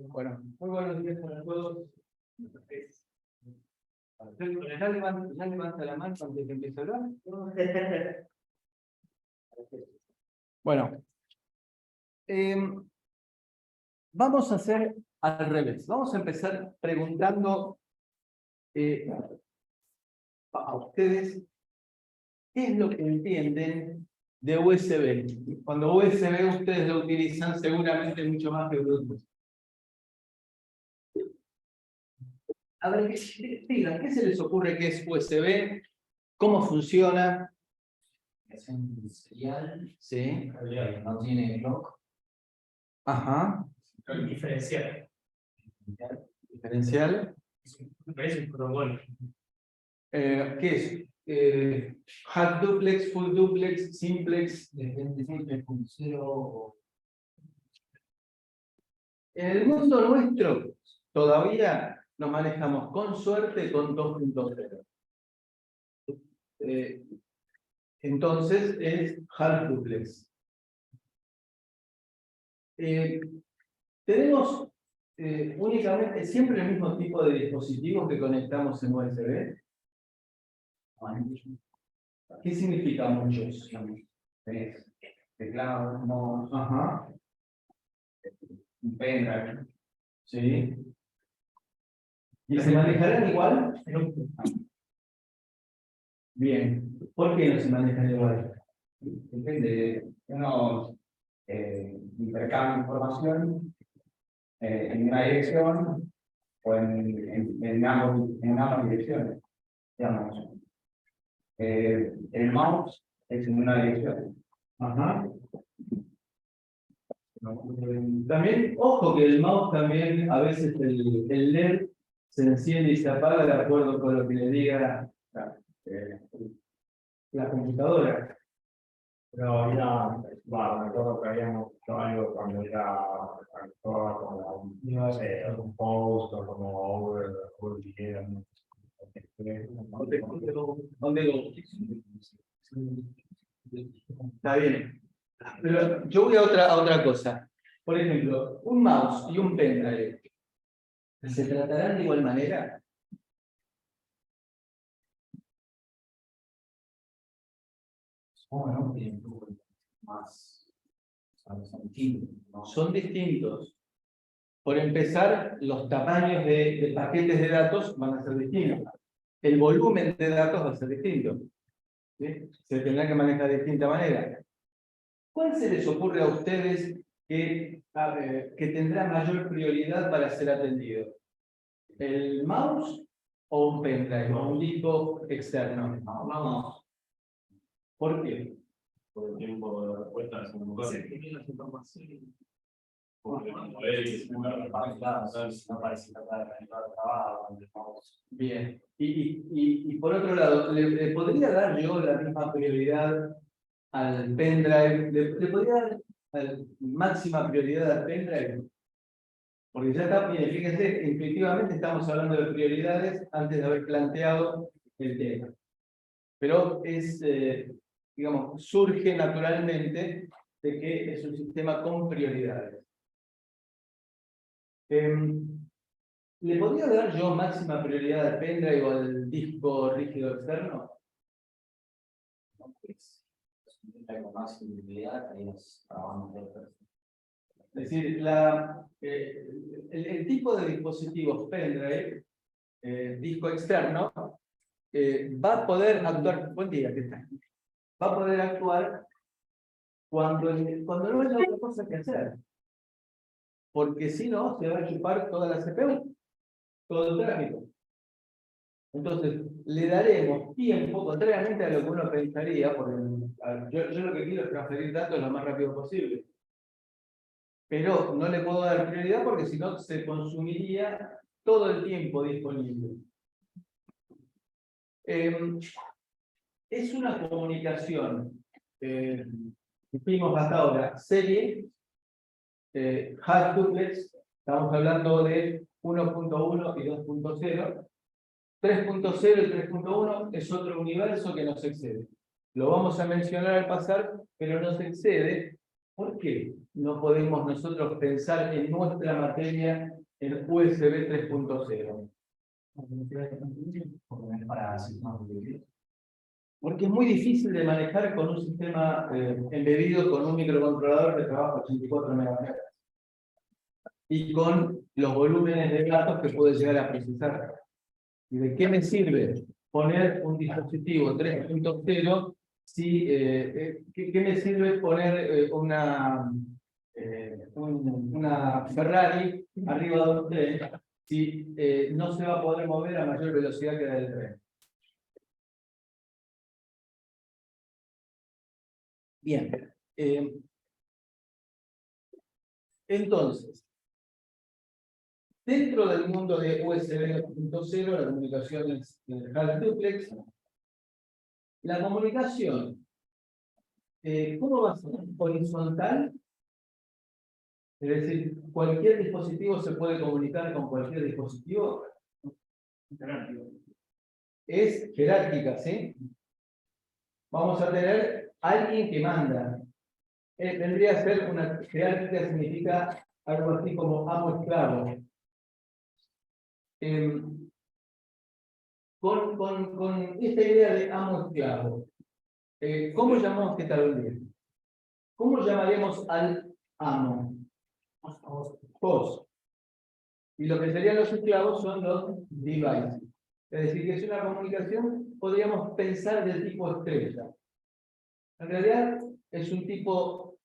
Bueno, muy buenos días para todos. ¿Ya levanta la mano antes de empezar a hablar? Bueno, vamos a hacer al revés. Vamos a empezar preguntando a ustedes qué es lo que entienden de USB. Cuando USB ustedes lo utilizan seguramente mucho más que Bluetooth. A ver, digan, ¿qué se les ocurre que es USB? ¿Cómo funciona? Es un serial, Sí. no tiene clock. Ajá. Diferencial. Diferencial. Es un protocolo. ¿Qué es? Half duplex, full duplex, simplex. Depende si es 3.0 o... En el mundo nuestro todavía nos manejamos con suerte con 2.0. Entonces es half duplex. Tenemos únicamente siempre el mismo tipo de dispositivos que conectamos en USB. ¿Qué significa muchos? Teclado, mouse, Ajá. un pendrive. Sí. ¿Y se manejarán igual? Bien. ¿Por qué no se manejan igual? Depende, uno intercambia información en una dirección o en ambas direcciones. Digamos, el mouse es en una dirección. Ajá. También, ojo que el mouse también, a veces el LED se enciende y se apaga de acuerdo con lo que le diga la computadora. Pero había, bueno, me acuerdo que habíamos hecho algo cuando actuaba como un post o como over video. ¿Dónde Está bien. Pero yo voy a otra cosa. Por ejemplo, un mouse y un pendrive. ¿Se tratarán de igual manera? Bueno, tienen más, son distintos, ¿no? Son distintos. Por empezar, los tamaños de paquetes de datos van a ser distintos. El volumen de datos va a ser distinto. ¿Sí? Se tendrá que manejar de distinta manera. ¿Cuál se les ocurre a ustedes que tendrá mayor prioridad para ser atendido? ¿El mouse o un pendrive o un disco externo? Vamos, ¿Por qué? Por el tiempo de respuesta de su mujer. Porque como veis, no parece tratar de trabajo, Bien. Y por otro lado, ¿le podría dar yo la misma prioridad al pendrive? ¿Le podría dar máxima prioridad al pendrive? Porque ya está, bien, fíjense, intuitivamente estamos hablando de prioridades antes de haber planteado el tema. Pero es, digamos, surge naturalmente de que es un sistema con prioridades. ¿Le podría dar yo máxima prioridad al pendrive o al disco rígido externo? con más sensibilidad, ahí es trabajando. Es decir, el tipo de dispositivos pendrive, disco externo, va a poder actuar, buen día, ¿qué tal? Va a poder actuar cuando no haya otra cosa que hacer. Porque si no, se va a chupar toda la CPU, todo el tráfico. Entonces, le daremos tiempo, contrariamente a lo que uno pensaría, porque yo lo que quiero es transferir datos lo más rápido posible. Pero no le puedo dar prioridad porque si no se consumiría todo el tiempo disponible. Es una comunicación, vimos hasta ahora, serie, half duplex, estamos hablando de 1.1 y 2.0. 3.0 y 3.1 es otro universo que nos excede. Lo vamos a mencionar al pasar, pero nos excede ¿Por qué no podemos nosotros pensar en nuestra materia en USB 3.0? Porque para sistemas de Porque es muy difícil de manejar con un sistema embebido con un microcontrolador que trabaja a 84 MHz y con los volúmenes de datos que puede llegar a procesar. ¿Y de qué me sirve poner un dispositivo 3.0 si, ¿qué me sirve poner una Ferrari arriba de un tren si no se va a poder mover a mayor velocidad que la del tren? Bien. Entonces, dentro del mundo de USB 2.0, la comunicación es half duplex. La comunicación, ¿cómo va a ser? Horizontal. Es decir, cualquier dispositivo se puede comunicar con cualquier dispositivo. Es jerárquica, ¿sí? Vamos a tener alguien que manda. Tendría que ser una jerárquica, significa algo así como amo-esclavo. Con esta idea de amo-esclavo, ¿cómo llamamos que tal día? ¿Cómo llamaríamos al amo? Host. Y lo que serían los esclavos son los devices. Es decir, que es una comunicación, podríamos pensar del tipo estrella. En realidad es un tipo,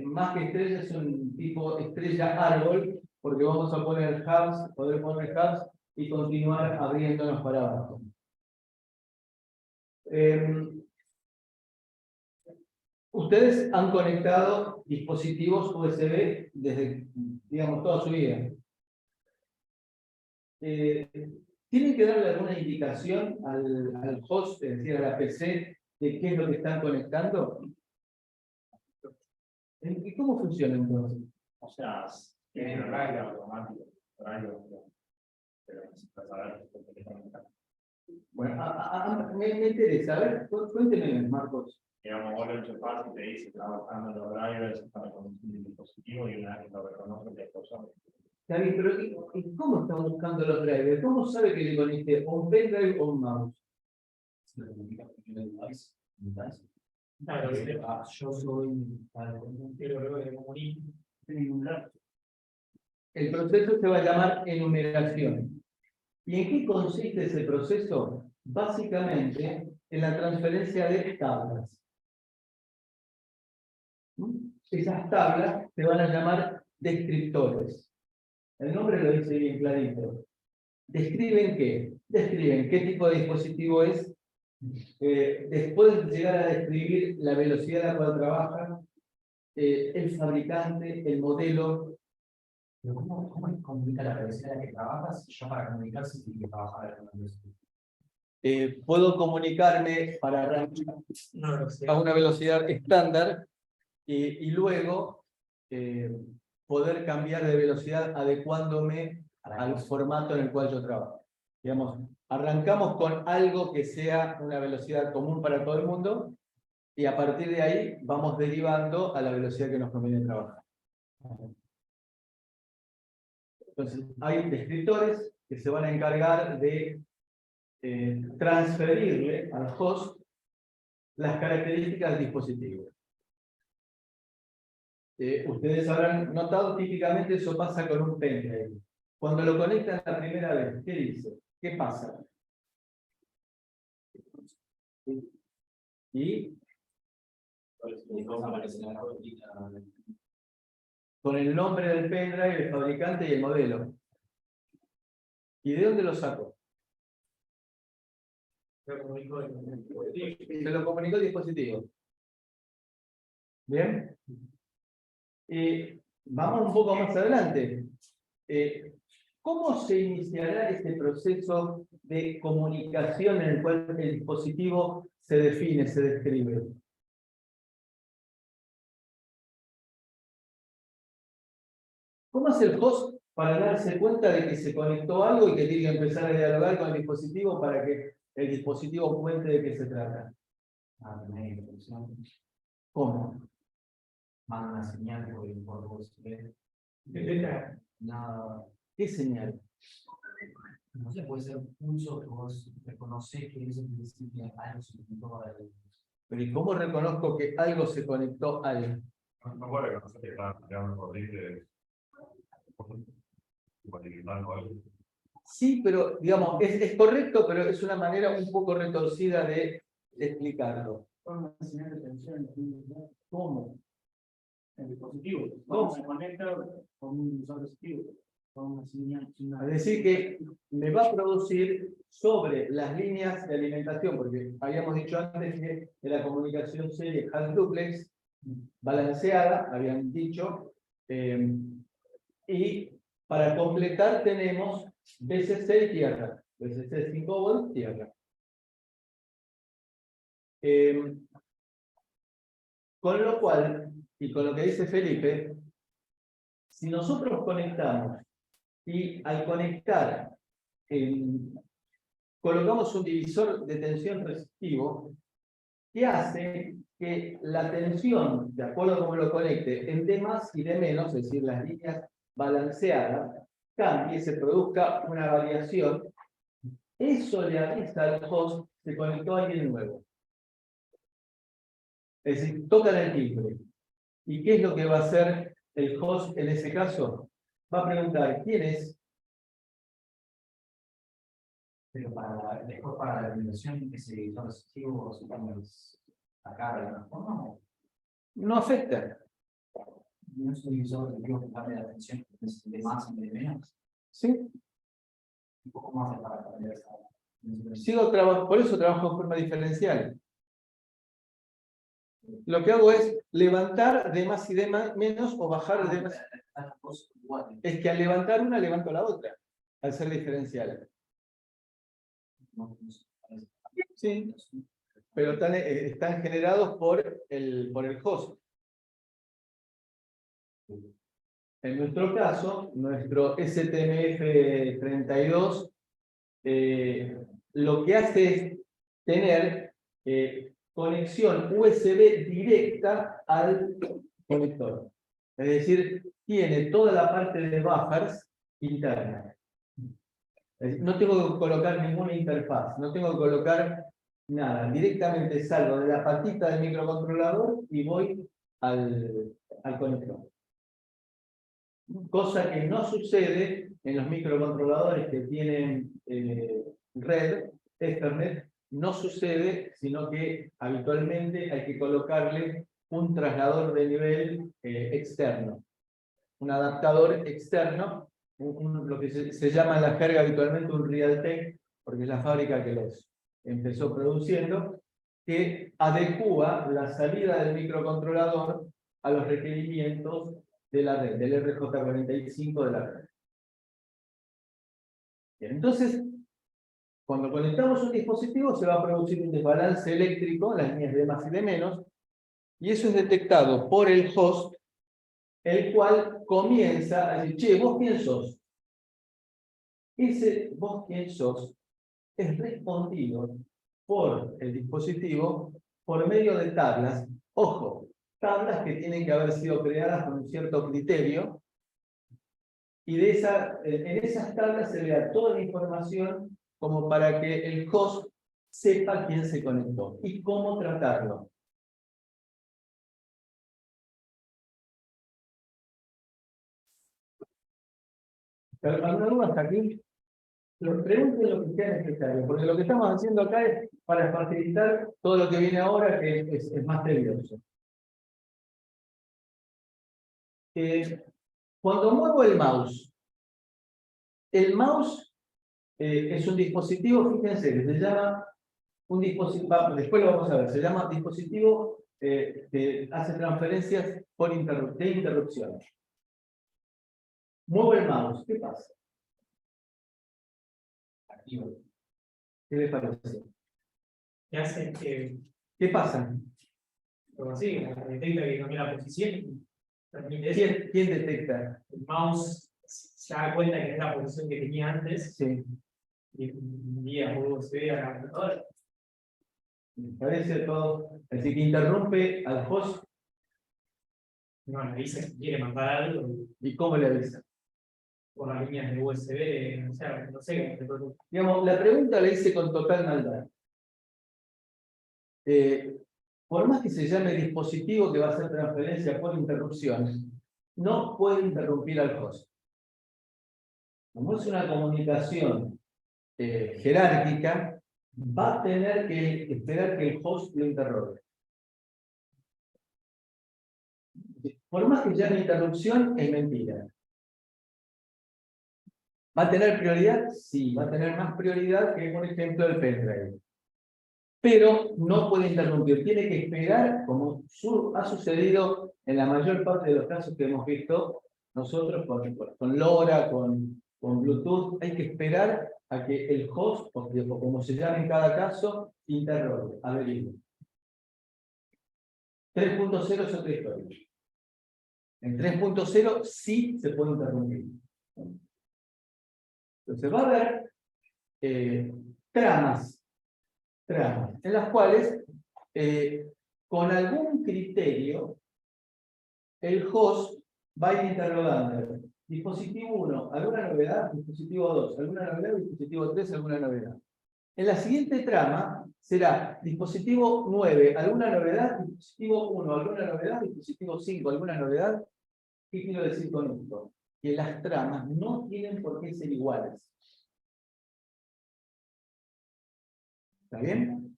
más que estrella, es un tipo estrella árbol, porque vamos a poner hubs, poder poner hubs y continuar abriéndonos para abajo. Ustedes han conectado dispositivos USB desde, digamos, toda su vida. ¿Tienen que darle alguna indicación al host, es decir, a la PC, de qué es lo que están conectando? ¿Y cómo funciona entonces? O sea, tiene un radio automático, pero necesitas saber qué te conectar. Bueno, me interesa. A ver, cuéntenme, Marcos. Digamos, vos lo enchufás y te dice, trabajando en los drivers para conocer el dispositivo y una vez que lo reconoce, te cosa. Está bien, pero ¿y cómo están buscando los drivers? ¿Cómo sabe que le conecte un pendrive o un mouse? Claro, yo soy pero luego de morir. El proceso se va a llamar enumeración. ¿Y en qué consiste ese proceso? Básicamente en la transferencia de tablas. Esas tablas se van a llamar descriptores. El nombre lo dice bien clarito. ¿Describen qué? Describen qué tipo de dispositivo es. Después de llegar a describir la velocidad a la cual trabaja, el fabricante, el modelo. Pero ¿cómo comunica la velocidad a la que trabajas? Ya para comunicarse tiene que trabajar a la velocidad. Puedo comunicarme para arrancar a una velocidad estándar y luego poder cambiar de velocidad adecuándome al formato en el cual yo trabajo. Digamos, arrancamos con algo que sea una velocidad común para todo el mundo y a partir de ahí vamos derivando a la velocidad que nos conviene trabajar. Entonces, hay descriptores que se van a encargar de transferirle al host las características del dispositivo. Ustedes habrán notado, típicamente eso pasa con un pendrive. Cuando lo conectan la primera vez, ¿qué dice? ¿Qué pasa? Y con el nombre del pendrive, el fabricante y el modelo. ¿Y de dónde lo saco? Se lo comunicó el dispositivo. ¿Bien? Vamos un poco más adelante. ¿Cómo se iniciará este proceso de comunicación en el cual el dispositivo se define, se describe? ¿Cómo hace el host para darse cuenta de que se conectó algo y que tiene que empezar a dialogar con el dispositivo para que el dispositivo cuente de qué se trata? ¿Cómo? manda una señal por USB. Nada, ¿Qué señal? no sé, puede ser un pulso que vos reconoces que es el principio algo se conectó a Pero ¿y cómo reconozco que algo se conectó a algo? No puede reconocer que está tirando horrible. Sí, pero digamos, es correcto, pero es una manera un poco retorcida de explicarlo. Una señal de tensión ¿Cómo? en el dispositivo. ¿Cómo? Se conecta con un dispositivo. Con una señal. Es decir, que me va a producir sobre las líneas de alimentación, porque habíamos dicho antes que era comunicación serie half duplex, balanceada, habían dicho, y para completar tenemos BCC y tierra, BCC 5 volts, tierra. Con lo cual, y con lo que dice Felipe, si nosotros conectamos y al conectar colocamos un divisor de tensión resistivo que hace que la tensión, de acuerdo a cómo lo conecte, en D más y D menos, es decir, las líneas balanceadas, cambie, se produzca una variación. Eso le avisa al host que se conectó a alguien nuevo. Es decir, tocan el timbre. ¿Y qué es lo que va a hacer el host en ese caso? Va a preguntar, ¿quién es? Pero después para la alimentación, ese divisor resistivo, supongamos, acá de alguna forma, ¿o No afecta. no es un divisor resistivo que cambia la tensión de más y de menos? ¿Sí? ¿Y cómo hace para cambiar esa tensión? Sigo trabajando, por eso trabajo en forma diferencial. Lo que hago es levantar de más y de menos o bajar de más. Es que al levantar una, levanto la otra, al ser diferencial. Sí, pero están generados por el host. En nuestro caso, nuestro STMF32 lo que hace es tener conexión USB directa al conector. Es decir, tiene toda la parte de buffers interna. Es decir, no tengo que colocar ninguna interfaz, no tengo que colocar nada. Directamente salgo de la patita del microcontrolador y voy al conector. Cosa que no sucede en los microcontroladores que tienen red, Ethernet, no sucede, sino que habitualmente hay que colocarle un traslador de nivel externo, un adaptador externo, lo que se llama en la jerga habitualmente un Realtek, porque es la fábrica que los empezó produciendo, que adecúa la salida del microcontrolador a los requerimientos de la red, del RJ45 de la red. Bien, entonces, cuando conectamos un dispositivo se va a producir un desbalance eléctrico en las líneas de más y de menos, y eso es detectado por el host, el cual comienza a decir, che, ¿vos quién sos? Ese vos quién sos es respondido por el dispositivo por medio de tablas. Ojo, tablas que tienen que haber sido creadas con un cierto criterio, y en esas tablas se le da toda la información como para que el host sepa quién se conectó y cómo tratarlo. ¿Alguna duda hasta aquí? Pregunten lo que sea necesario, porque lo que estamos haciendo acá es para facilitar todo lo que viene ahora, que es más tedioso. Cuando muevo el mouse es un dispositivo, fíjense, que se llama un dispositivo, después lo vamos a ver, se llama dispositivo que hace transferencias de interrupción. Muevo el mouse, ¿qué pasa? Activo. ¿Qué les parece? Que hace que, ¿Qué pasa? como así, detecta que cambia la posición. Permite eso. ¿Quién detecta? El mouse se da cuenta que es la posición que tenía antes Sí. y envía por USB a la computadora. Me parece todo. Es decir, que interrumpe al host. no analiza si quiere mandar algo ¿Y cómo le avisa? por las líneas de USB, o sea, no sé, Digamos, la pregunta la hice con total maldad. Por más que se llame dispositivo que va a hacer transferencia por interrupción, no puede interrumpir al host. Como es una comunicación jerárquica, va a tener que esperar que el host lo interrogue. Por más que llame interrupción, es mentira. ¿Va a tener prioridad? Sí, va a tener más prioridad que, por ejemplo, el pendrive. Pero no puede interrumpir, tiene que esperar, como ha sucedido en la mayor parte de los casos que hemos visto nosotros con LoRa, con Bluetooth, hay que esperar a que el host, o como se llama en cada caso, interrogue, averigüe. 3.0 es otra historia. En 3.0 sí se puede interrumpir. Entonces va a haber tramas en las cuales, con algún criterio, el host va a ir interrogando. Dispositivo 1, ¿alguna novedad? Dispositivo 2, ¿alguna novedad? Dispositivo 3, ¿alguna novedad? En la siguiente trama será dispositivo 9, ¿alguna novedad? Dispositivo 1, ¿alguna novedad? Dispositivo 5, ¿alguna novedad? ¿Qué quiero decir con esto? Que las tramas no tienen por qué ser iguales. ¿Está bien?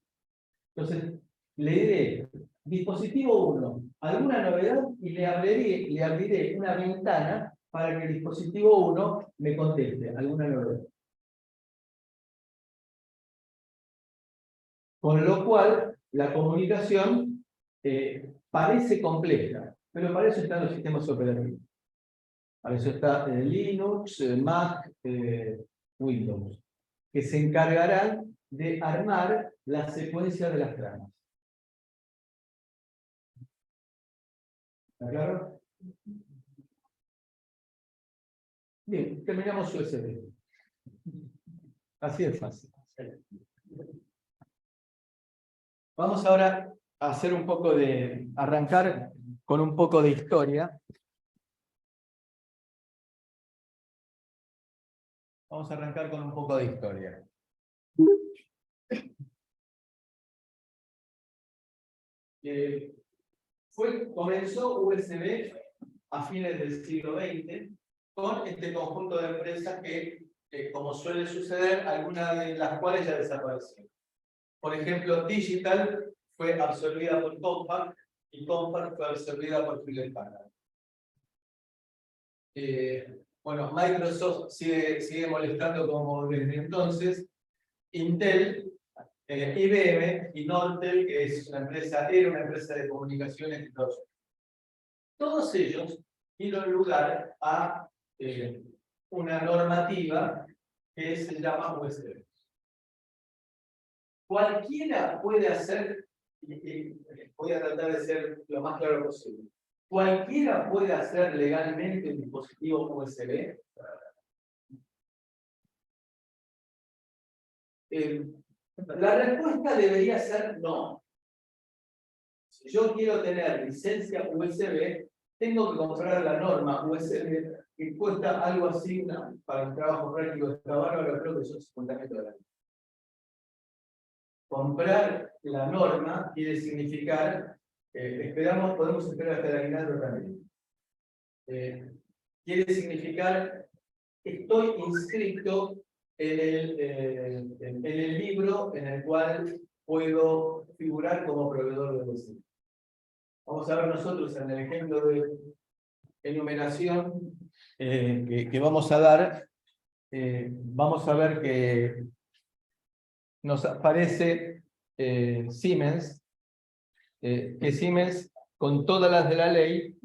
Entonces, le diré, dispositivo 1, alguna novedad, y le abriré una ventana para que el dispositivo 1 me conteste alguna novedad. Con lo cual, la comunicación parece compleja, pero para eso están los sistemas operativos. Para eso está Linux, Mac, Windows, que se encargarán de armar la secuencia de las tramas. ¿Está claro? Bien, terminamos USB. Así es fácil. Vamos ahora a hacer un poco de, arrancar con un poco de historia. Vamos a arrancar con un poco de historia. Comenzó USB a fines del siglo XX con este conjunto de empresas que, como suele suceder, algunas de las cuales ya desaparecieron. Por ejemplo, Digital fue absorbida por Compaq y Compaq fue absorbida por Hewlett Packard. Bueno, Microsoft sigue molestando como desde entonces. Intel, IBM y Nortel, que es era una empresa de comunicaciones de Estados Unidos. Todos ellos dieron lugar a una normativa que se llama USB. Cualquiera puede hacer, voy a tratar de ser lo más claro posible, cualquiera puede hacer legalmente un dispositivo USB. La respuesta debería ser no. Si yo quiero tener licencia USB, tengo que comprar la norma USB que cuesta algo así, para un trabajo práctico de trabajo, creo que son $50,000. Comprar la norma quiere significar, podemos esperar hasta el aguinaldo también. Quiere significar que estoy inscrito en el libro en el cual puedo figurar como proveedor de USB. Vamos a ver nosotros en el ejemplo de enumeración que vamos a dar, vamos a ver que nos aparece Siemens, que Siemens, con todas las de la ley,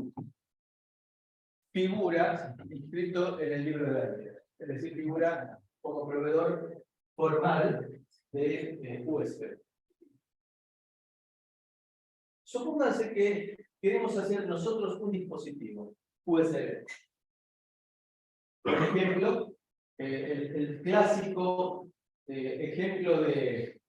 figura inscrito en el libro de la ley. Es decir, figura como proveedor formal de USB. Supónganse que queremos hacer nosotros un dispositivo USB. Por ejemplo, el clásico ejemplo de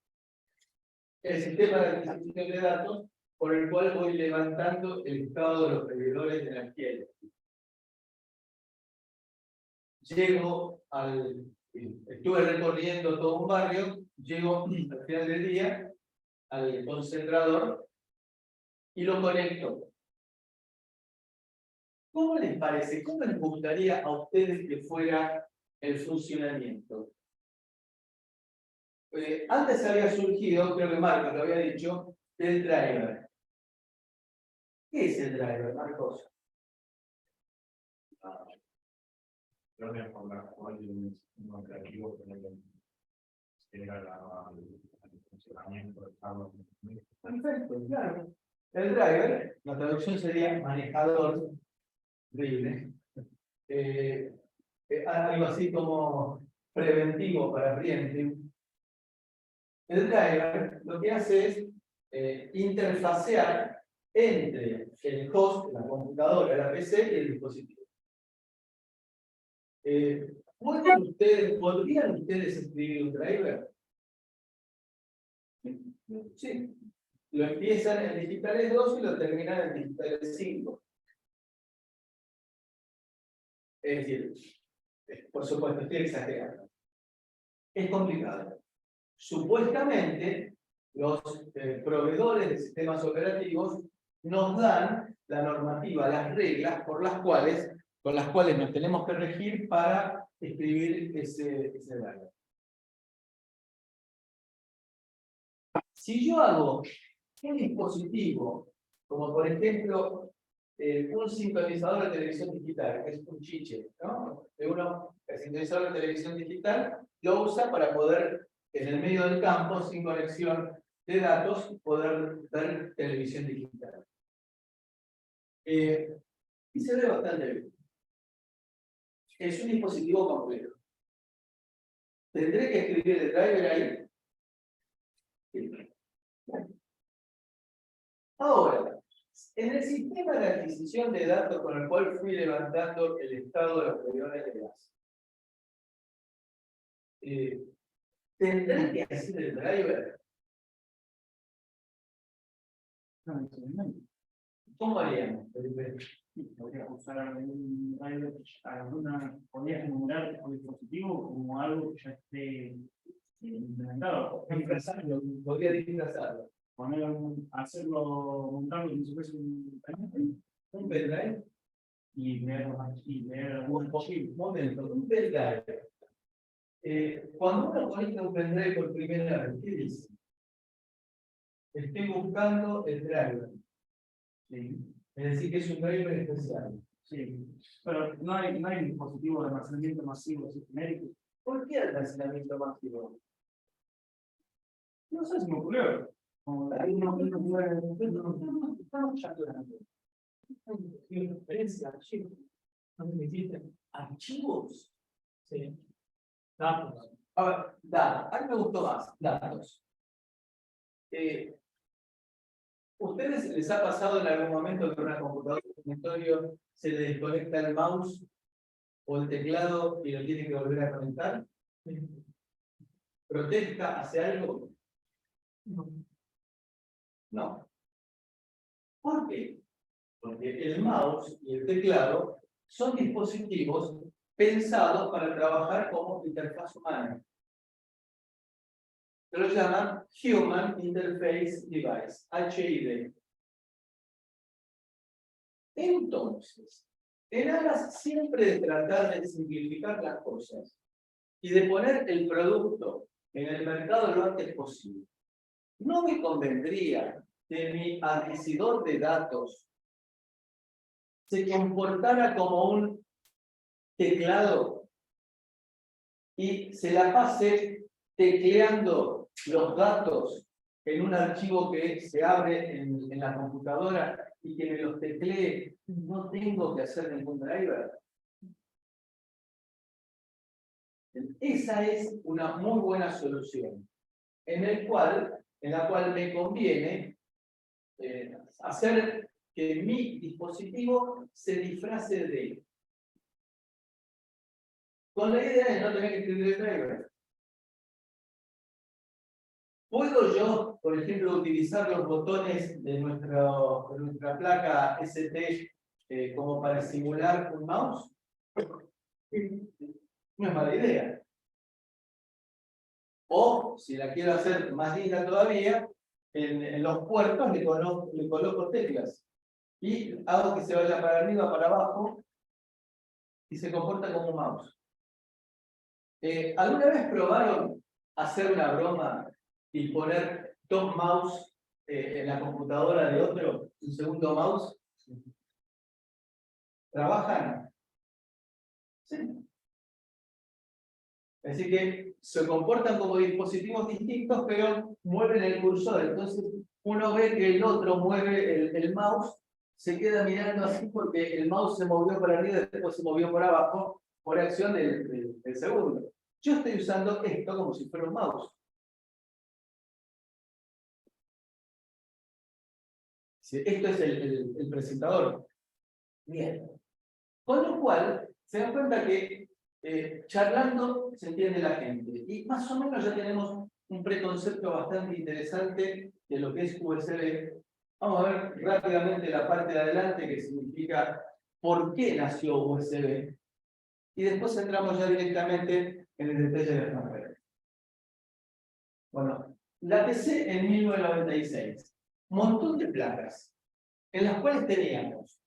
el sistema de adquisición de datos por el cual voy levantando el estado de los servidores de la piel. Llego estuve recorriendo todo un barrio, llego al final del día al concentrador y lo conecto. ¿Cómo les parece? ¿Cómo les gustaría a ustedes que fuera el funcionamiento? Antes había surgido, creo que Marcos lo había dicho, el driver. ¿Qué es el driver, Marcos? Creo que por la cual uno creativo que llega al funcionamiento del estado. Perfecto, claro. El driver, la traducción sería manejador, horrible. Algo así como preventivo para preventive. El driver lo que hace es interfacear entre el host, la computadora, la PC y el dispositivo. ¿Podrían ustedes escribir un driver? Sí. Lo empiezan en digitales 2 y lo terminan en digitales 5. Es decir, por supuesto, estoy exagerando. Es complicado. Supuestamente, los proveedores de sistemas operativos nos dan la normativa, las reglas con las cuales nos tenemos que regir para escribir ese driver. Si yo hago un dispositivo, como por ejemplo un sintonizador de televisión digital, que es un chiche, ¿no? El sintonizador de televisión digital lo usa para poder, en el medio del campo, sin conexión de datos, poder ver televisión digital. Y se ve bastante bien. Es un dispositivo complejo. ¿Tendré que escribir el driver ahí? Sí. Ahora, en el sistema de adquisición de datos con el cual fui levantando el estado de los servidores de gas, ¿tendré que hacer el driver? ¿Cómo haríamos? Podrías usar algún driver, podrías enumerar el dispositivo como algo que ya esté implementado. Disfrazarlo, podría disfrazarlo. Montarlo como si fuese un pendrive y leer algún archivo. Momento, un pendrive. Cuando uno conecta un pendrive por primera vez, ¿qué dice? Estoy buscando el driver. ¿Sí? Es decir, que es un driver especial. Sí, pero no hay dispositivo de almacenamiento masivo genérico. ¿Por qué almacenamiento masivo? No sé si me ocurrió. Estamos chateando. Referencia, archivos. ¿Dónde me dicen? ¿Archivos? Sí. Datos. A ver, datos. A mí me gustó más, datos. ¿Ustedes les ha pasado en algún momento que una computadora de escritorio se le desconecta el mouse o el teclado y lo tienen que volver a conectar? ¿Protesta? ¿Hace algo? No. ¿Por qué? Porque el mouse y el teclado son dispositivos pensados para trabajar como interfaz humana. Se lo llaman Human Interface Device, HID. Entonces, en aras siempre de tratar de simplificar las cosas y de poner el producto en el mercado lo antes posible, no me convendría que mi adquisidor de datos se comportara como un teclado y se la pase tecleando los datos en un archivo que se abre en la computadora y que me los teclee, no tengo que hacer ningún driver. Esa es una muy buena solución, en la cual me conviene hacer que mi dispositivo se disfrace de. Con la idea de no tener que escribir el driver. ¿Puedo yo, por ejemplo, utilizar los botones de nuestra placa ST como para simular un mouse? No es mala idea. O, si la quiero hacer más linda todavía, en los puertos le coloco teclas. Y hago que se vaya para arriba, para abajo, y se comporta como un mouse. ¿Alguna vez probaron hacer una broma y poner dos mouse en la computadora de otro, un segundo mouse? ¿Trabajan? Sí. Así que se comportan como dispositivos distintos, pero mueven el cursor. Entonces uno ve que el otro mueve el mouse, se queda mirando así porque el mouse se movió para arriba y después se movió por abajo por acción del segundo. Yo estoy usando esto como si fuera un mouse. Sí, esto es el presentador. Bien. Con lo cual, se dan cuenta que charlando se entiende la gente. Y más o menos ya tenemos un preconcepto bastante interesante de lo que es USB. Vamos a ver rápidamente la parte de adelante que significa por qué nació USB. Y después entramos ya directamente en el detalle de las transferencias. Bueno, la PC en 1996. Montón de placas en las cuales teníamos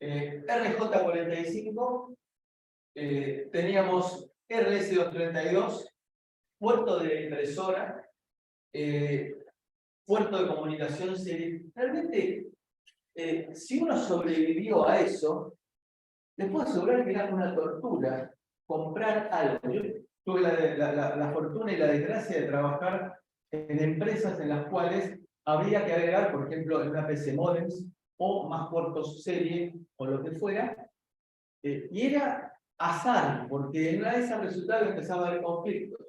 RJ45, teníamos RS232, puerto de impresora, puerto de comunicación serie. Realmente, si uno sobrevivió a eso, les puedo asegurar que era una tortura comprar algo. Yo tuve la fortuna y la desgracia de trabajar en empresas en las cuales habría que agregar, por ejemplo, en una PC modems o más puertos serie o lo que fuera, y era azar, porque en una de esas resultados empezaba a haber conflictos.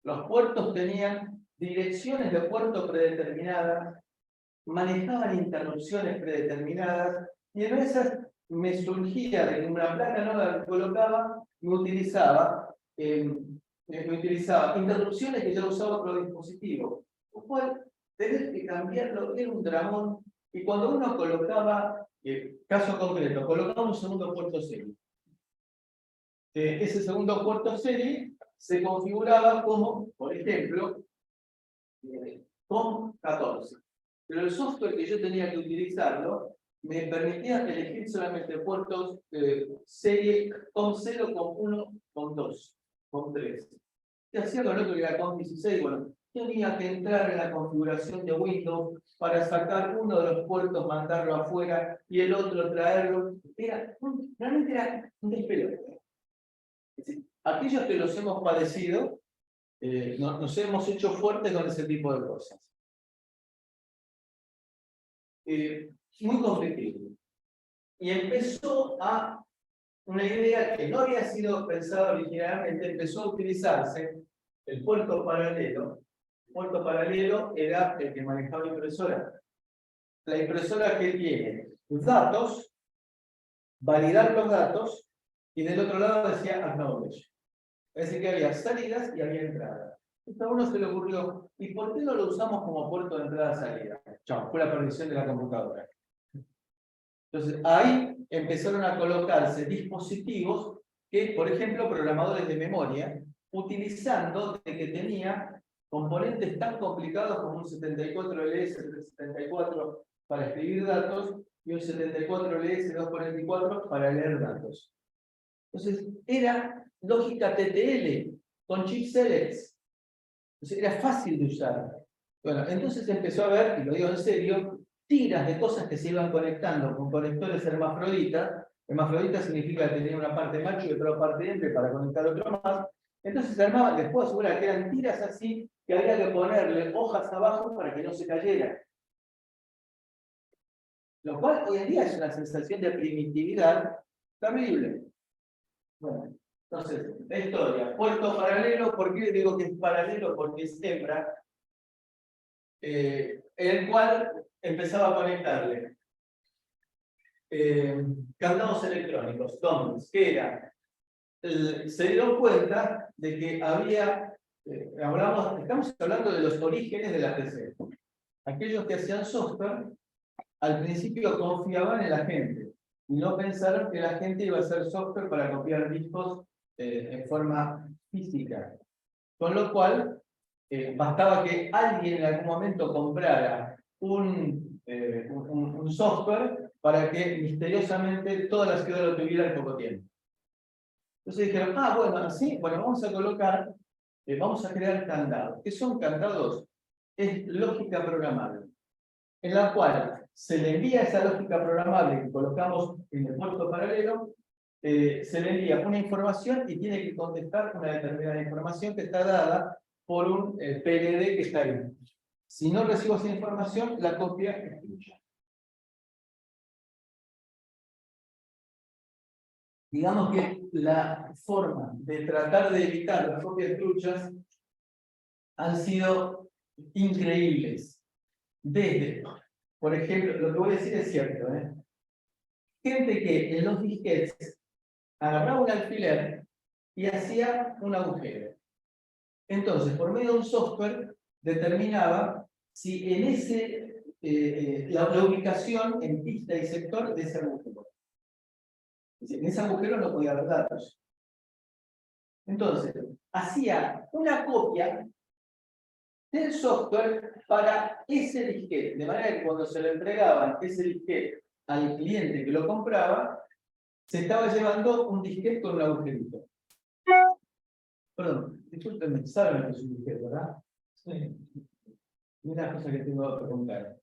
Los puertos tenían direcciones de puerto predeterminadas, manejaban interrupciones predeterminadas, y en esas me surgía de una placa nueva que colocaba, me utilizaba interrupciones que ya usaba otro dispositivo, lo cual tener que cambiarlo era un dramón, y cuando uno colocaba, caso concreto, colocaba un segundo puerto serie. Ese segundo puerto serie se configuraba como, por ejemplo, con 14. Pero el software que yo tenía que utilizarlo me permitía elegir solamente puertos serie con 0, con 1, con 2, con 3. ¿Qué hacía con el otro que era con 16? Bueno, tenía que entrar en la configuración de Windows para sacar uno de los puertos, mandarlo afuera y el otro traerlo. Realmente era un despelote. Aquellos que los hemos padecido, nos hemos hecho fuertes con ese tipo de cosas. Muy competitivo. Y empezó a una idea que no había sido pensada originalmente, empezó a utilizarse el puerto paralelo. El puerto paralelo era el que manejaba la impresora. La impresora que tiene datos, validar los datos, y del otro lado decía acknowledge. Es decir, que había salidas y había entradas. Esto a uno se le ocurrió, ¿y por qué no lo usamos como puerto de entrada-salida? Chao, fue la perdición de la computadora. Entonces, ahí empezaron a colocarse dispositivos que, por ejemplo, programadores de memoria, utilizando de que tenía componentes tan complicados como un 74LS 74 para escribir datos y un 74LS 244 para leer datos. Entonces, era lógica TTL con chip selects. Entonces, era fácil de usar. Bueno, entonces empezó a ver, y lo digo en serio, tiras de cosas que se iban conectando con conectores hermafroditas. Hermafrodita significa que tenía una parte macho y otra parte hembra para conectar otro más. Entonces se armaba, les puedo asegurar que eran tiras así que había que ponerle hojas abajo para que no se cayeran. Lo cual hoy en día es una sensación de primitividad terrible. Bueno, entonces, la historia. Puerto paralelo, ¿por qué digo que es paralelo? Porque es hembra. El cual empezaba a conectarle candados electrónicos, donde que era, se dieron cuenta de que había estamos hablando de los orígenes de la PC. Aquellos que hacían software, al principio confiaban en la gente y no pensaron que la gente iba a hacer software para copiar discos en forma física. Con lo cual, bastaba que alguien en algún momento comprara un software para que misteriosamente toda la ciudad lo tuviera en poco tiempo. Entonces dijeron, bueno, así, bueno, vamos a colocar, vamos a crear candados. ¿Qué son candados? Es lógica programable, en la cual se le envía esa lógica programable que colocamos en el puerto paralelo, se le envía una información y tiene que contestar una determinada información que está dada por un PLD que está ahí. Si no recibo esa información, la copia es tuya. Digamos que la forma de tratar de evitar las copias truchas han sido increíbles. Desde, por ejemplo, lo que voy a decir es cierto, gente que en los disquetes agarraba un alfiler y hacía un agujero. Entonces, por medio de un software, determinaba si en ese, la ubicación en pista y sector de ese agujero. Es decir, en ese agujero no podía haber datos. Entonces, hacía una copia del software para ese disquete, de manera que cuando se le entregaban ese disquete al cliente que lo compraba, se estaba llevando un disquete con un agujerito. Perdón, discúlpenme, saben lo que es un disquete, ¿verdad? Sí. Una cosa que tengo que contar.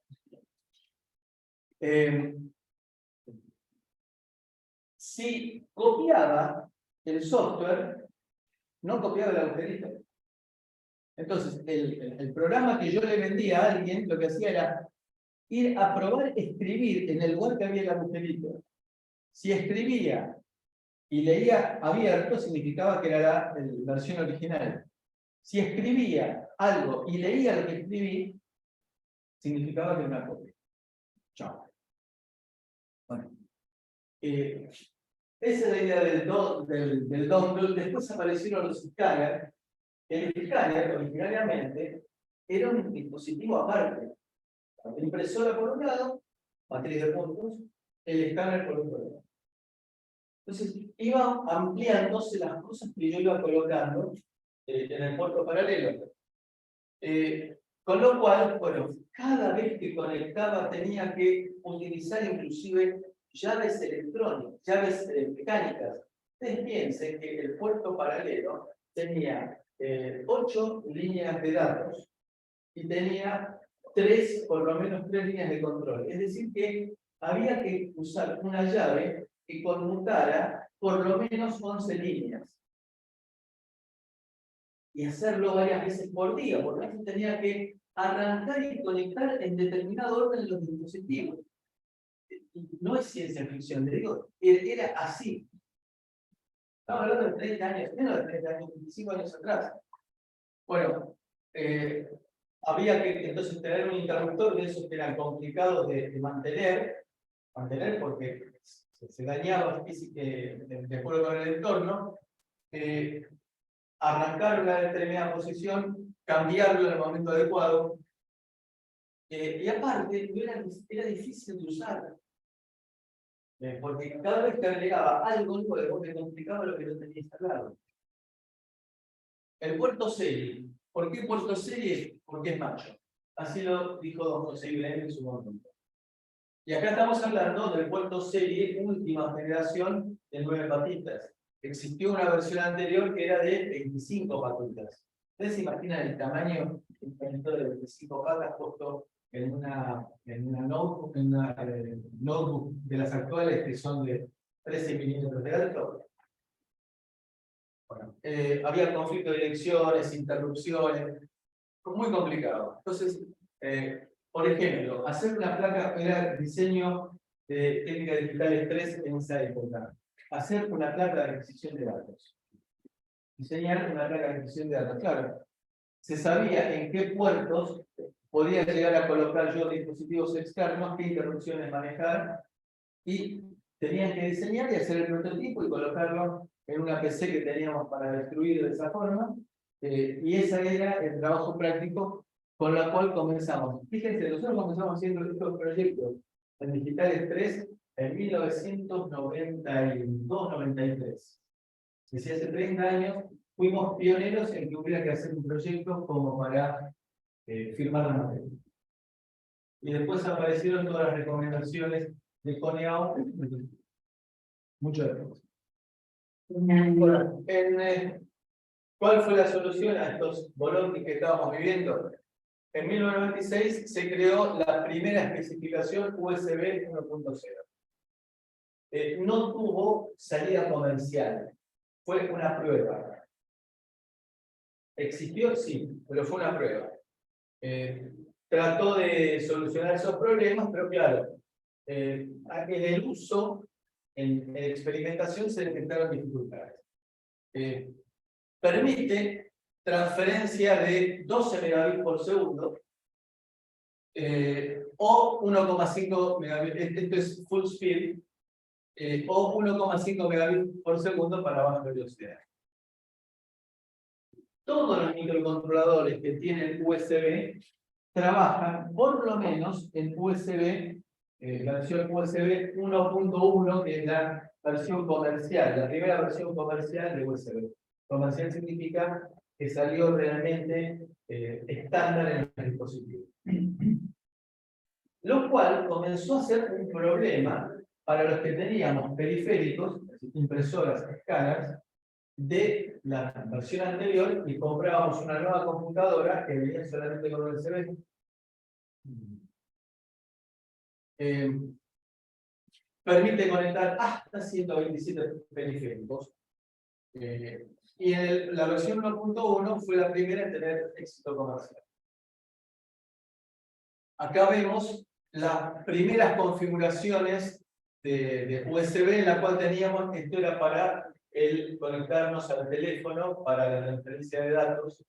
Si copiaba el software, no copiaba el agujerito. Entonces, el programa que yo le vendía a alguien, lo que hacía era ir a probar escribir en el lugar que había el agujerito. Si escribía y leía abierto, significaba que era la versión original. Si escribía algo y leía lo que escribí, significaba que era una copia. Chao. Bueno. Esa es la idea del dongle. Después aparecieron los escáneres. El escáner, originariamente, era un dispositivo aparte. La impresora por un lado, matriz de puntos, el escáner por otro lado. Entonces, iban ampliándose las cosas que yo iba colocando en el puerto paralelo. Con lo cual, bueno, cada vez que conectaba tenía que utilizar inclusive llaves electrónicas, llaves mecánicas. Ustedes piensen que el puerto paralelo tenía 8 líneas de datos y tenía por lo menos 3 líneas de control. Es decir que había que usar una llave que conmutara por lo menos 11 líneas. Y hacerlo varias veces por día, porque eso tenía que arrancar y conectar en determinado orden los dispositivos. No es ciencia ficción, le digo, era así. Estamos hablando de 30 años, menos de 30 años, 25 años atrás. Bueno, había que entonces tener un interruptor de esos que eran complicados de mantener porque se dañaba de acuerdo con el entorno, arrancar una determinada posición, cambiarlo en el momento adecuado, y aparte era difícil de usar, porque cada vez que agregaba algo nuevo me complicaba lo que no tenía instalado. El puerto serie. ¿Por qué puerto serie? Porque es macho. Así lo dijo don José Ibrahim en su momento. Y acá estamos hablando del puerto serie última generación de 9 patitas. Existió una versión anterior que era de 25 patitas. ¿Ustedes se imaginan el tamaño de un monitor de 25 patas puesto en una notebook, notebook de las actuales que son de 13 milímetros de alto? Bueno, había conflicto de direcciones, interrupciones, muy complicado. Entonces, por ejemplo, hacer una placa era diseño de técnicas digitales 3 en esa época. Hacer una placa de adquisición de datos. Diseñar una placa de adquisición de datos. Claro, se sabía en qué puertos podía llegar a colocar yo dispositivos externos, qué interrupciones manejar, y tenían que diseñar y hacer el prototipo y colocarlo en una PC que teníamos para destruir de esa forma, Y ese era el trabajo práctico con la cual comenzamos. Fíjense, nosotros comenzamos haciendo estos proyectos en Digitales 3 en 1992-93. Es decir, hace 30 años fuimos pioneros en que hubiera que hacer un proyecto como para firmar la materia. Y después aparecieron todas las recomendaciones de CONEAO, mucho después. Bueno, ¿cuál fue la solución a estos bolonqui que estábamos viviendo? En 1996 se creó la primera especificación USB 1.0. No tuvo salida comercial, fue una prueba. ¿Existió? Sí, pero fue una prueba. Trató de solucionar esos problemas, pero claro, en el uso, en experimentación se detectaron dificultades. Permite transferencia de 12 megabits por segundo o 1,5 megabits, esto es full speed, o 1,5 megabits por segundo para baja velocidad. Todos los microcontroladores que tienen USB trabajan por lo menos en USB, la versión USB 1.1, que es la versión comercial, la primera versión comercial de USB. Comercial significa que salió realmente estándar en el dispositivo. Lo cual comenzó a ser un problema para los que teníamos periféricos, impresoras, escáneres, de la versión anterior y comprábamos una nueva computadora que venía solamente con USB. Permite conectar hasta 127 periféricos. Y en la versión 1.1 fue la primera en tener éxito comercial. Acá vemos las primeras configuraciones de USB en la cual teníamos, esto era para el conectarnos al teléfono para la transferencia de datos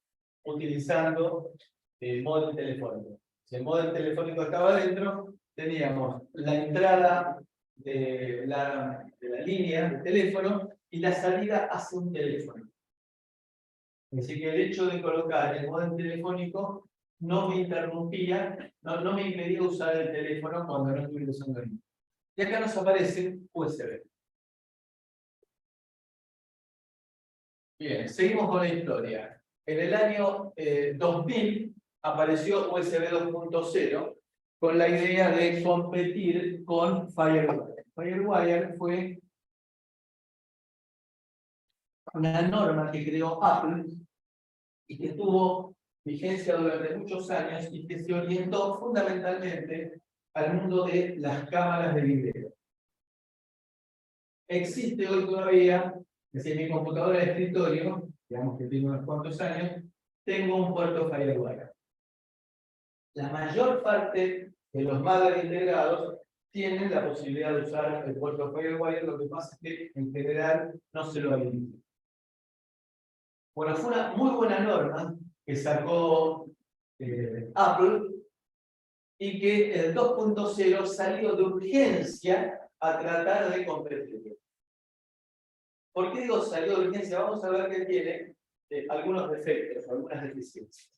utilizando el módem telefónico. Si el módem telefónico estaba dentro, teníamos la entrada de la línea de teléfono y la salida hacia un teléfono. Así que el hecho de colocar el módem telefónico no me interrumpía, no me impedía usar el teléfono cuando no estuviera usando el mismo. Y acá nos aparece USB. Bien, seguimos con la historia. En el año 2000 apareció USB 2.0 con la idea de competir con FireWire. FireWire fue una norma que creó Apple y que tuvo vigencia durante muchos años y que se orientó fundamentalmente al mundo de las cámaras de video. Existe hoy todavía, es decir, mi computadora de escritorio, digamos que tiene unos cuantos años, tengo un puerto FireWire. La mayor parte de los Mother integrados tienen la posibilidad de usar el puerto FireWire, lo que pasa es que en general no se lo habilitan. Bueno, fue una muy buena norma que sacó Apple y que el 2.0 salió de urgencia a tratar de competir. ¿Por qué digo salió de urgencia? Vamos a ver que tiene algunos defectos, algunas deficiencias.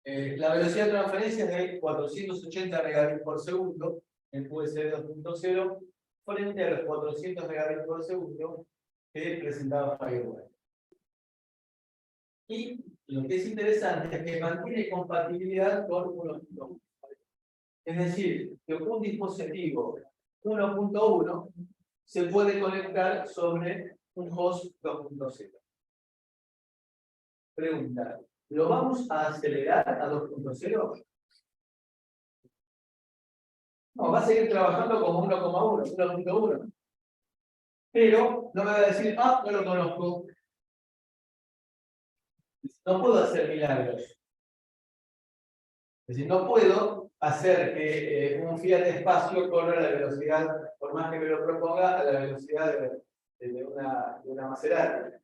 La velocidad de transferencia es de 480 megabits por segundo en USB 2.0 frente a los 400 megabits por segundo que presentaba FireWire. Y lo que es interesante es que mantiene compatibilidad con 1.1. Es decir, que un dispositivo 1.1 se puede conectar sobre un host 2.0. Pregunta, ¿lo vamos a acelerar a 2.0? No, va a seguir trabajando como 1.1, 1.1. Pero no me va a decir, no lo conozco. No puedo hacer milagros. Es decir, no puedo hacer que un Fiat espacio corra a la velocidad, por más que me lo proponga, a la velocidad de una Maserati.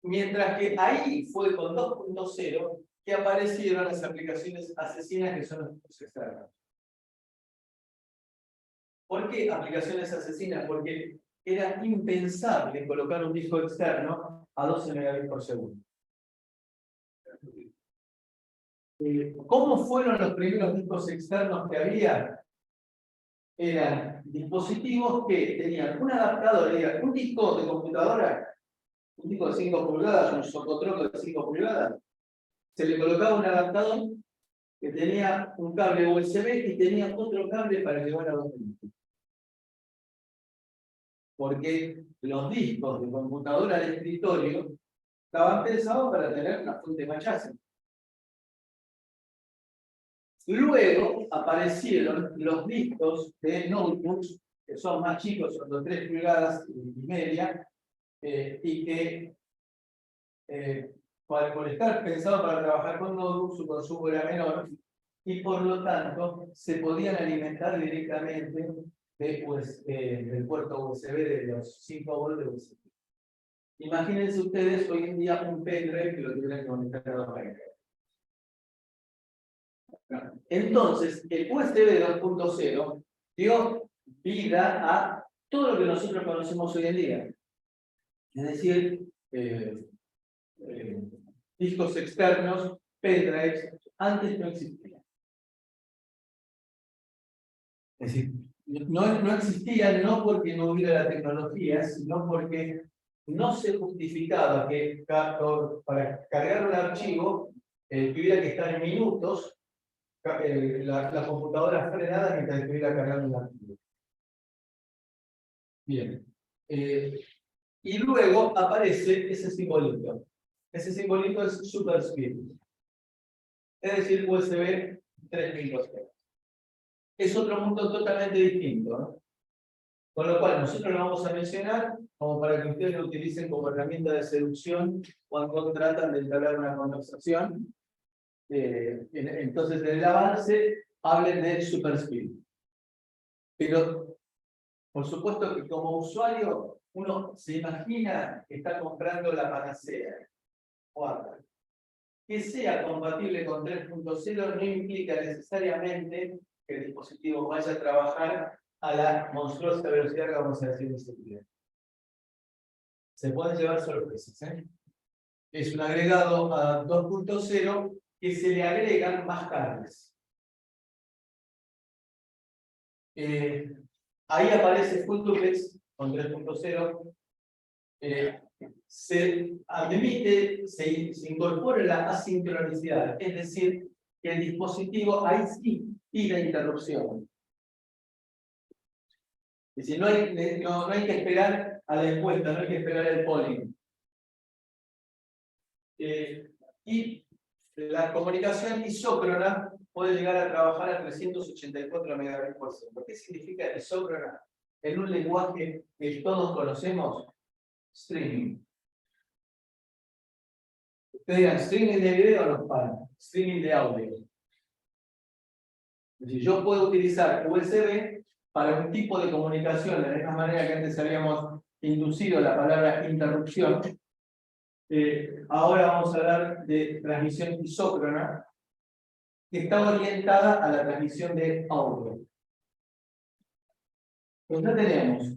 Mientras que ahí fue con 2.0 que aparecieron las aplicaciones asesinas que son los externos. ¿Por qué aplicaciones asesinas? Porque era impensable colocar un disco externo a 12 megabits por segundo. ¿Cómo fueron los primeros discos externos que había? Eran dispositivos que tenían un adaptador, era un disco de computadora, un disco de 5 pulgadas, un socotroco de 5 pulgadas, se le colocaba un adaptador que tenía un cable USB y tenía otro cable para llevar a 2 discos. Porque los discos de computadora de escritorio estaban pensados para tener una fuente machazo. Luego aparecieron los discos de notebooks, que son más chicos, son de 3 pulgadas y media, y que por estar pensado para trabajar con notebooks, su consumo era menor, y por lo tanto se podían alimentar directamente del puerto USB de los 5 volts de USB. Imagínense ustedes hoy en día un pendrive que lo tuvieran que conectar a 2 pendrive. Entonces, el USB 2.0 dio vida a todo lo que nosotros conocemos hoy en día. Es decir, discos externos, pendrives, antes no existían. Es decir, no existían no porque no hubiera la tecnología, sino porque no se justificaba que para cargar un archivo tuviera que estar en minutos la computadora frenada mientras estuviera cargando un archivo. Bien. Y luego aparece ese simbolito. Ese simbolito es SuperSpeed. Es decir, USB 3.0. Es otro mundo totalmente distinto, ¿no? Con lo cual, nosotros lo vamos a mencionar como para que ustedes lo utilicen como herramienta de seducción cuando tratan de entablar una conversación. Entonces, en el avance, hablen de SuperSpeed. Pero, por supuesto que como usuario, uno se imagina que está comprando la panacea. Guarda. Que sea compatible con 3.0 no implica necesariamente que el dispositivo vaya a trabajar a la monstruosa velocidad que vamos a decir enseguida. Se pueden llevar sorpresas, ¿eh? Es un agregado a 2.0 que se le agregan más cables. Ahí aparece Full Duplex con 3.0. Se admite, se incorpora la asincronicidad, es decir, que el dispositivo ahí sí tira interrupción. Es decir, no hay que esperar a la encuesta, no hay que esperar el polling. Y la comunicación isócrona puede llegar a trabajar a 384 megabits por segundo. ¿Qué significa isócrona? En un lenguaje que todos conocemos, streaming. Ustedes digan, ¿streaming de video o no para? Streaming de audio. Es decir, yo puedo utilizar USB para un tipo de comunicación, de la misma manera que antes habíamos inducido la palabra interrupción. Ahora vamos a hablar de transmisión isócrona, que está orientada a la transmisión de audio. Entonces tenemos,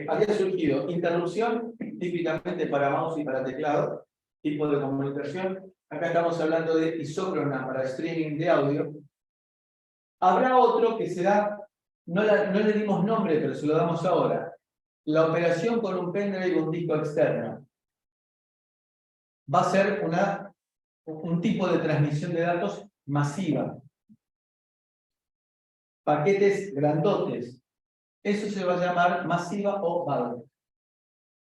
había surgido interrupción, típicamente para mouse y para teclado, tipo de comunicación. Acá estamos hablando de isócrona para streaming de audio. Habrá otro que será, no le dimos nombre, pero se lo damos ahora. La operación con un pendrive y un disco externo. Va a ser un tipo de transmisión de datos masiva. Paquetes grandotes. Eso se va a llamar masiva o bulk.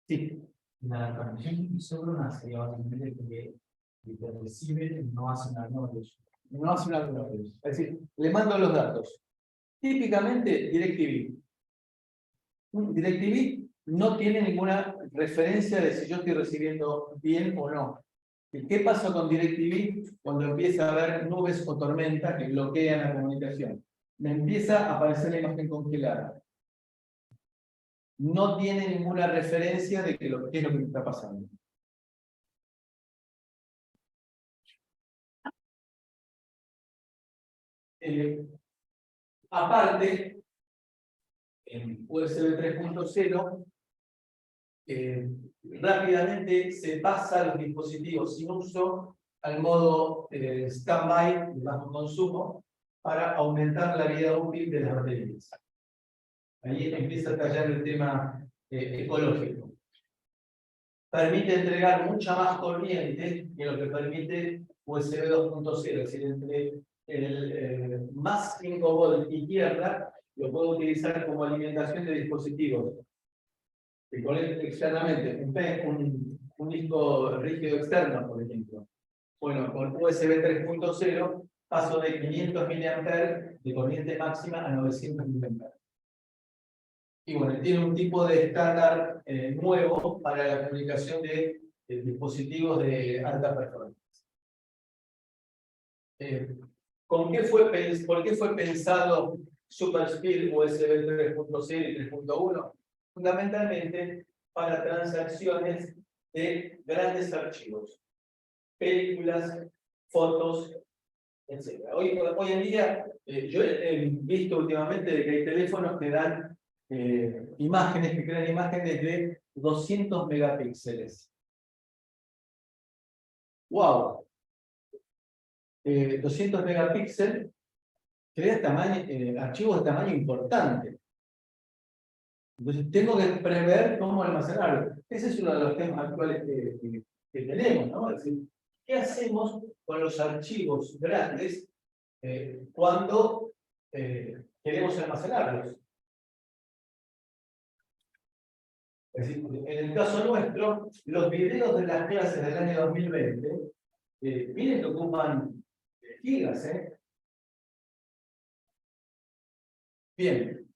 Sí. La transmisión isócrona sería básicamente que el que recibe no hace una acknowledge. No hace una acknowledge. Es decir, le mando los datos. Típicamente DirecTV. DirecTV no tiene ninguna referencia de si yo estoy recibiendo bien o no. ¿Y qué pasa con DirecTV cuando empieza a haber nubes o tormentas que bloquean la comunicación? Me empieza a aparecer la imagen congelada. No tiene ninguna referencia de qué es lo que me está pasando. Aparte, en USB 3.0, rápidamente se pasa a los dispositivos sin uso al modo standby de bajo consumo para aumentar la vida útil de las baterías. Ahí empieza a tallar el tema ecológico. Permite entregar mucha más corriente que lo que permite USB 2.0, es decir, entre el más 5 volt y tierra, lo puedo utilizar como alimentación de dispositivos. Y conecto externamente un disco rígido externo, por ejemplo. Bueno, con USB 3.0 paso de 500 mA de corriente máxima a 900 mA. Y bueno, tiene un tipo de estándar nuevo para la comunicación de dispositivos de alta performance. ¿Por qué fue pensado SuperSpeed USB 3.0 y 3.1? Fundamentalmente para transacciones de grandes archivos, películas, fotos, etc. Hoy en día, yo he visto últimamente de que hay teléfonos que dan imágenes, que crean imágenes de 200 megapíxeles. ¡Wow! 200 megapíxeles crea archivos de tamaño importante. Entonces tengo que prever cómo almacenarlo. Ese es uno de los temas actuales que tenemos, ¿no? Es decir, ¿qué hacemos con los archivos grandes cuando queremos almacenarlos? Es decir, en el caso nuestro, los videos de las clases del año 2020, miren que ocupan gigas, ¿eh? Bien.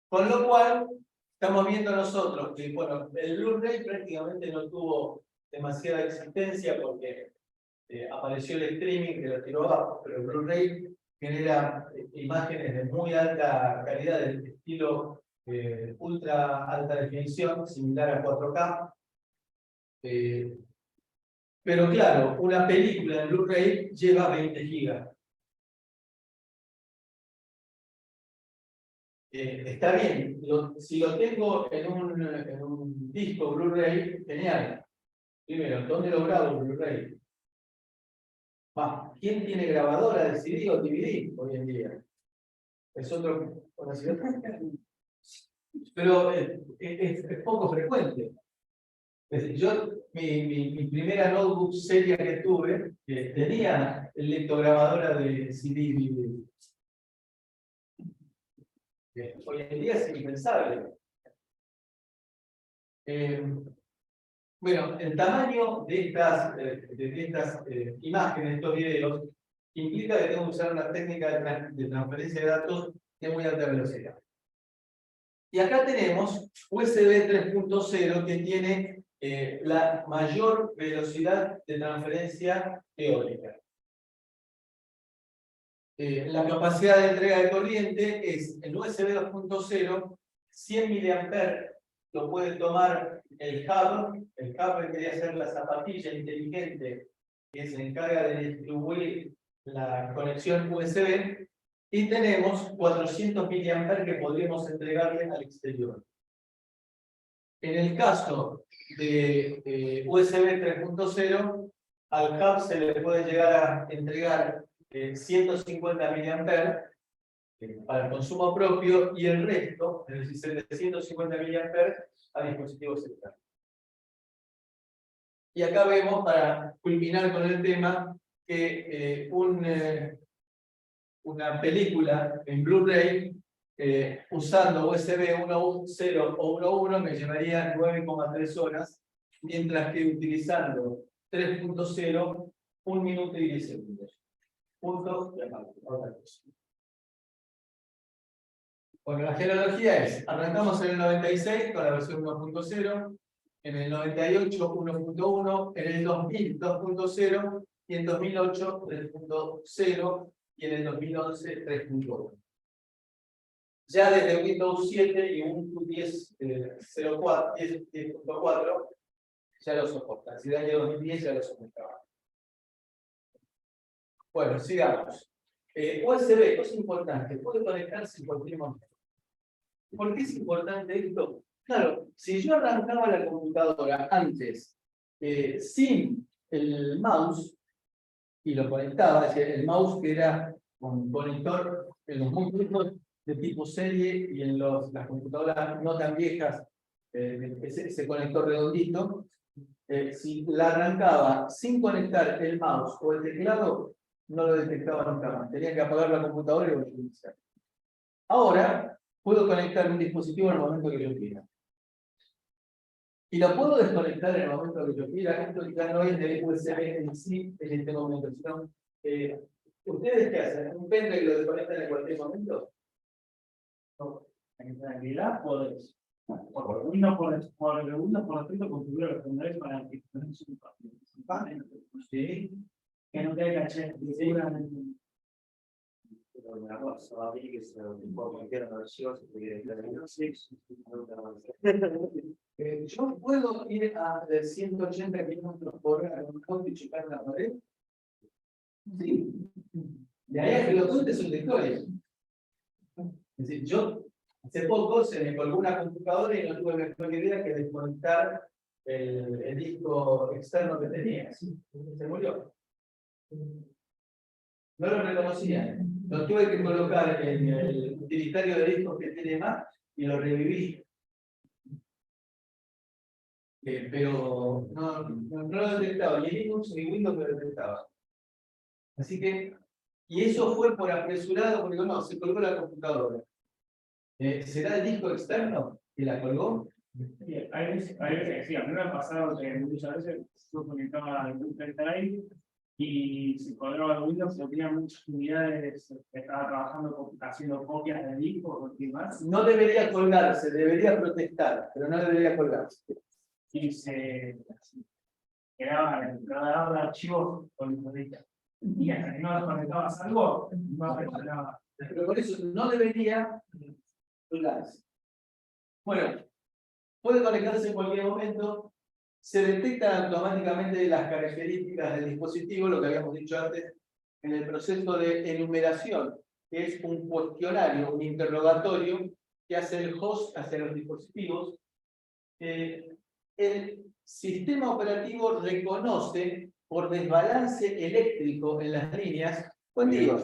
Con lo cual, estamos viendo nosotros que, bueno, el Blu-ray prácticamente no tuvo demasiada existencia porque apareció el streaming que lo tiró abajo, pero el Blu-ray genera imágenes de muy alta calidad, del estilo ultra alta definición, similar a 4K. Pero claro, una película en Blu-ray lleva 20 gigas. Está bien, si lo tengo en un disco Blu-ray, genial. Primero, ¿dónde lo grabo Blu-ray? ¿Quién tiene grabadora de CD o DVD hoy en día? Es otro conocimiento. Pero es poco frecuente. Es decir, yo, mi primera notebook seria que tuve, tenía lectograbadora de CD y DVD. Hoy en día es impensable. Bueno, el tamaño de estas imágenes, estos videos, implica que tengo que usar una técnica de transferencia de datos de muy alta velocidad. Y acá tenemos USB 3.0 que tiene la mayor velocidad de transferencia teórica. La capacidad de entrega de corriente es el USB 2.0, 100 mA lo puede tomar el hub que quería hacer la zapatilla inteligente que se encarga de distribuir la conexión USB, y tenemos 400 mA que podríamos entregarle al exterior. En el caso de USB 3.0, al hub se le puede llegar a entregar 150 mA para el consumo propio y el resto, es decir, 750 mA a dispositivos externos. Y acá vemos, para culminar con el tema, que una película en Blu-ray usando USB 1.0 o 1.1 me llevaría 9,3 horas, mientras que utilizando 3.0, 1 minuto y 10 segundos. Punto y aparte. Bueno, la genealogía es, arrancamos en el 96 con la versión 1.0, en el 98 1.1, en el 2000 2.0 y en 2008 3.0 y en el 2011 3.1. Ya desde Windows 7 y Ubuntu 10.04 ya lo soportan. Si desde el año 2010 ya lo soportaban. Bueno, sigamos. USB, cosa importante, puede conectarse en cualquier momento. ¿Por qué es importante esto? Claro, si yo arrancaba la computadora antes sin el mouse y lo conectaba, es decir, el mouse que era con conector en los múltiplos de tipo serie y en las computadoras no tan viejas, ese conector redondito, si la arrancaba sin conectar el mouse o el teclado, no lo detectaba nunca más. Tenía que apagar la computadora y volver a iniciar. Ahora puedo conectar un dispositivo en el momento que yo quiera. Y lo puedo desconectar en el momento que yo quiera. Esto ya no es de USB en sí en este momento, sino ¿ustedes qué hacen? ¿Un pendrive lo desconectan en cualquier momento? No, en realidad podés. Por Windows por defecto configurar los pendrives para que no se Sí. que no te caché. Seguramente. Pero una cosa, va a venir que se puede cualquier versión, se puede Yo puedo ir a 180 kilómetros por hora con un auto y chocar la pared. Sí. De ahí a que lo cuente su historia. Es decir, yo hace poco se me colgó una computadora y no tuve mejor idea que desconectar el disco externo que tenía. ¿Sí? Se murió. No lo reconocía. Lo tuve que colocar en el utilitario de discos que tiene más y lo reviví. Pero no lo detectaba, ni Linux ni Windows lo detectaba. Así que, y eso fue por apresurado, porque no, se colgó la computadora. ¿Será el disco externo que la colgó? Sí, hay veces que sí, a mí me ha pasado que muchas veces yo conectaba al pendrive y se colgaba el Windows, yo tenía muchas unidades, estaba trabajando, haciendo copias de discos y demás, No debería colgarse, debería protestar, pero no debería colgarse. y se quedaba de archivos con información. Y hasta que no desconectabas algo, no aparecía. Pero por eso no debería colgarse. Bueno, puede conectarse en cualquier momento. Se detectan automáticamente las características del dispositivo, lo que habíamos dicho antes, en el proceso de enumeración, que es un cuestionario, un interrogatorio que hace el host hacia los dispositivos. El sistema operativo reconoce por desbalance eléctrico en las líneas. Buen día.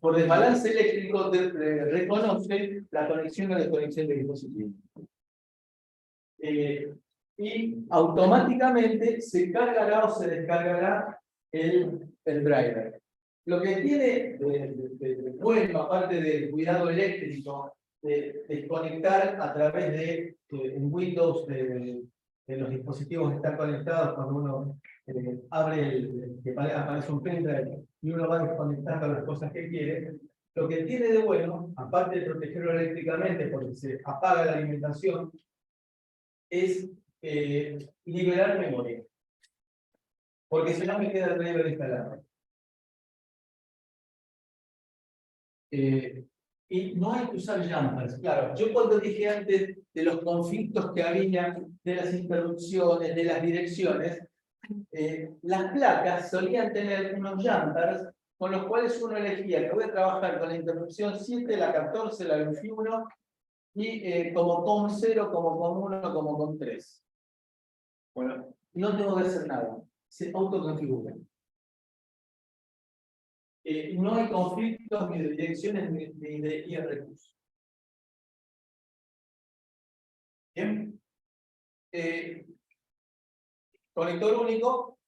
Por desbalance eléctrico reconoce la conexión o desconexión del dispositivo. Y automáticamente se cargará o se descargará el driver. Lo que tiene de bueno, aparte del cuidado eléctrico, de desconectar a través de en Windows de los dispositivos que están conectados, cuando uno abre que aparece un pendrive y uno va desconectando las cosas que quiere. Lo que tiene de bueno, aparte de protegerlo eléctricamente porque se apaga la alimentación, es liberar memoria. Porque si no me queda el driver instalado. Y no hay que usar jumpers. Claro, yo cuando dije antes de los conflictos que había, de las interrupciones, de las direcciones, las placas solían tener unos jumpers con los cuales uno elegía que voy a trabajar con la interrupción 7, la 14, la 21 y como COM 0, como COM 1, como COM 3. Bueno, no tengo que hacer nada, se autoconfigura. No hay conflictos ni de direcciones ni de IRQs. Bien. Conector único,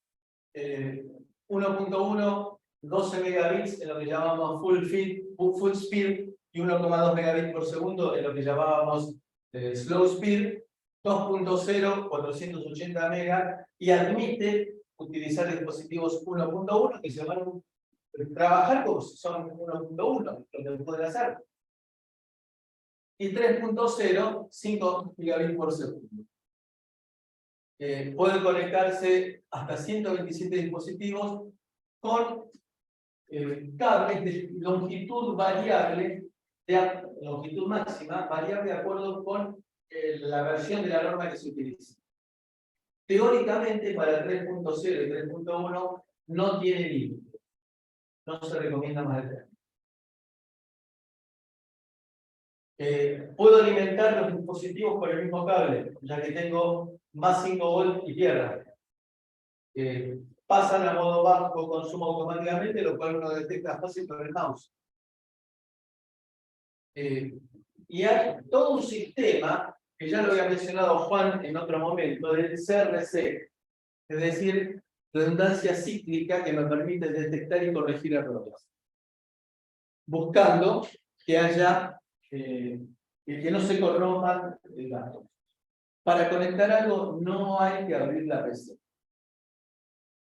1.1, 12 megabits en lo que llamamos full speed y 1,2 megabits por segundo en lo que llamábamos slow speed, 2.0, 480 megas y admite utilizar dispositivos 1.1 que se van a trabajar como si son 1.1, lo que pueden hacer. Y 3.0, 5 gigabits por segundo. Pueden conectarse hasta 127 dispositivos con cables de longitud variable, de longitud máxima, variable de acuerdo con la versión de la norma que se utiliza. Teóricamente, para 3.0 y 3.1 no tiene límite. No se recomienda más de 3. Puedo alimentar los dispositivos por el mismo cable, ya que tengo más 5 volts y tierra. Pasan a modo bajo consumo automáticamente, lo cual uno detecta fácil con el mouse. Y hay todo un sistema, que ya lo había mencionado Juan en otro momento, del CRC, es decir, redundancia cíclica que me permite detectar y corregir errores. Buscando que haya, que no se corrompan datos. Para conectar algo no hay que abrir la PC.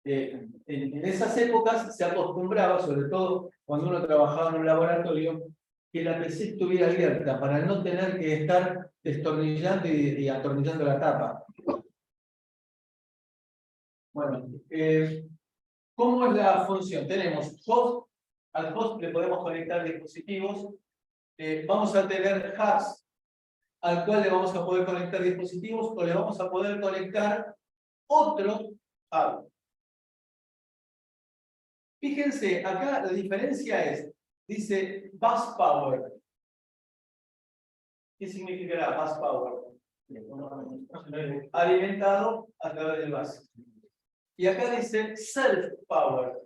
En esas épocas se acostumbraba, sobre todo cuando uno trabajaba en un laboratorio, que la PC estuviera abierta para no tener que estar destornillando y atornillando la tapa. Bueno, ¿cómo es la función? Tenemos host, al host le podemos conectar dispositivos, vamos a tener hubs al cual le vamos a poder conectar dispositivos o le vamos a poder conectar otro hub. Fíjense, acá la diferencia es, dice bus power. ¿Qué significará bus power? Alimentado a través del bus. Y acá dice self power.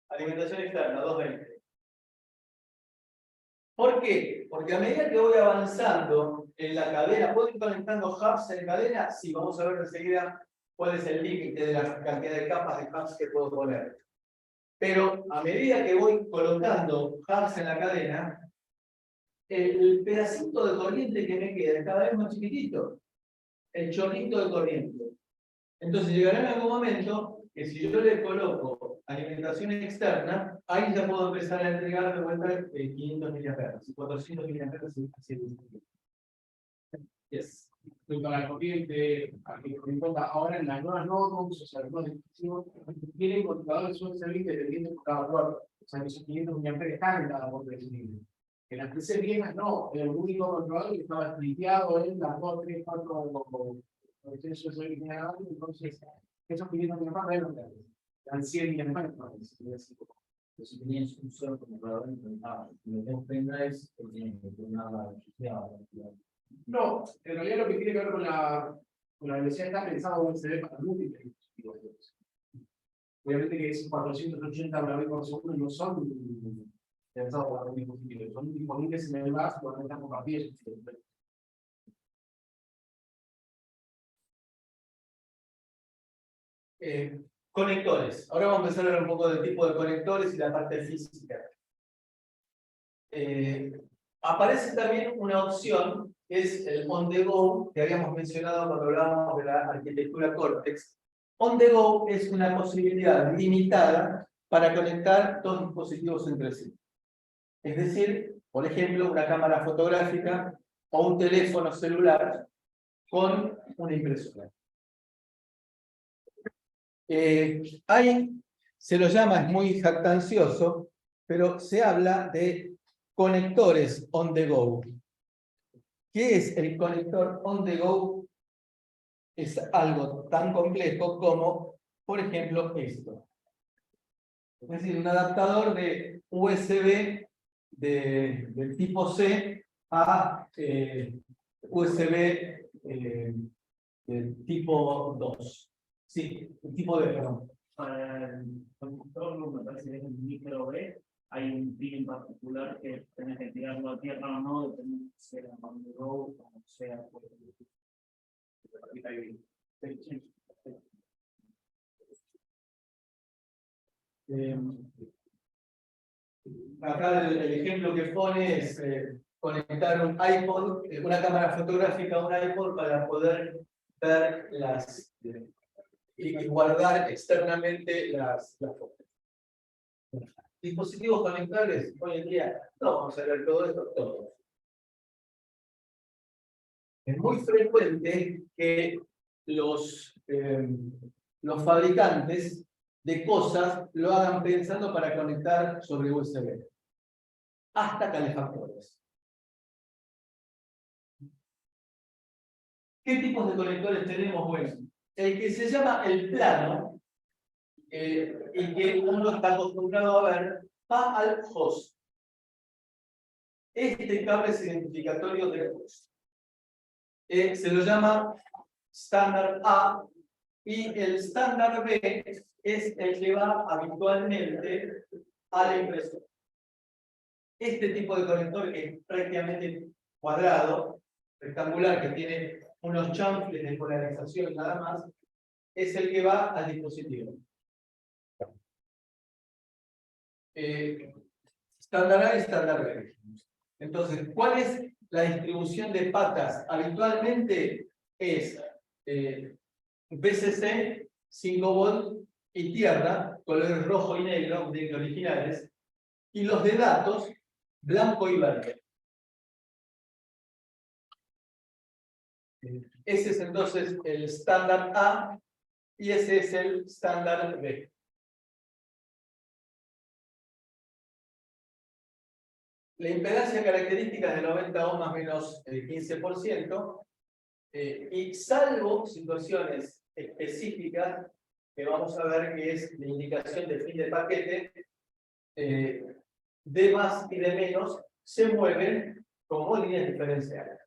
Alimentación externa, 220. ¿Por qué? Porque a medida que voy avanzando en la cadena, ¿puedo ir conectando hubs en cadena? Sí, vamos a ver enseguida cuál es el límite de la cantidad de capas de hubs que puedo poner. Pero a medida que voy colocando hubs en la cadena, el pedacito de corriente que me queda es cada vez más chiquitito. El chorrito de corriente. Entonces llegará en algún momento que si yo le coloco alimentación externa, ahí ya puedo empezar a entregar de vuelta 500 mAh, 400 mAh. Yes. Respecto a la corriente, ahora en las nuevas notebooks, o sea, los nuevos dispositivos, tienen controladores USB dependiendo por cada puerto. O sea, que esos 500 mAh están en cada puerto de. En las PC viejas no, el único controlador que estaba spliteado en las 2, 3, 4 conexiones USB que tenía abajo, entonces esos 500 mAh eran eran 100 mAh. Si tenías un solo controlador implementado, si tengo pendrives, tienen que tener nada asociado. No, en realidad lo que tiene que ver con la velocidad está pensado USB para múltiples dispositivos. Obviamente que esos 480 megabits por segundo no son pensados para un dispositivo, son disponibles en el bus cuando están compartidos. Conectores. Ahora vamos a empezar a hablar un poco del tipo de conectores y la parte física. Aparece también una opción que es el on the go, que habíamos mencionado cuando hablábamos de la arquitectura Cortex. On the go es una posibilidad limitada para conectar dos dispositivos entre sí. Es decir, por ejemplo, una cámara fotográfica o un teléfono celular con una impresora. Se lo llama, es muy jactancioso, pero se habla de conectores on the go. ¿Qué es el conector on the go? Es algo tan complejo como, por ejemplo, esto. Es decir, un adaptador de USB del tipo C a USB del tipo 2. Sí, el tipo de, perdón. Para el conductor, me parece que es el micro B, hay un pin en particular que tenés que tirarlo a tierra o no, depende de si sea on the go o sea por Acá el ejemplo que pone es conectar un iPod, una cámara fotográfica a un iPod para poder ver y guardar externamente las fotos. Dispositivos conectables, hoy en día no vamos a ver todo esto, todos. Es muy frecuente que los fabricantes de cosas lo hagan pensando para conectar sobre USB. Hasta calefactores. ¿Qué tipos de conectores tenemos? Bueno, el que se llama el plano, y que uno está acostumbrado a ver, va al host. Este cable es identificatorio de voz. Se lo llama estándar A y el estándar B es el que va habitualmente a la impresora. Este tipo de conector que es prácticamente cuadrado, rectangular, que tiene unos chanfles de polarización nada más, es el que va al dispositivo. Estándar A y estándar B. Entonces, ¿cuál es la distribución de patas? Habitualmente es VCC, 5 volt y tierra, colores rojo y negro, de originales, y los de datos, blanco y verde. Ese es entonces el estándar A y ese es el estándar B. La impedancia característica es de 90 ohm más menos el 15%, y salvo situaciones específicas que vamos a ver que es la indicación de fin de paquete, de más y de menos se mueven como líneas diferenciales.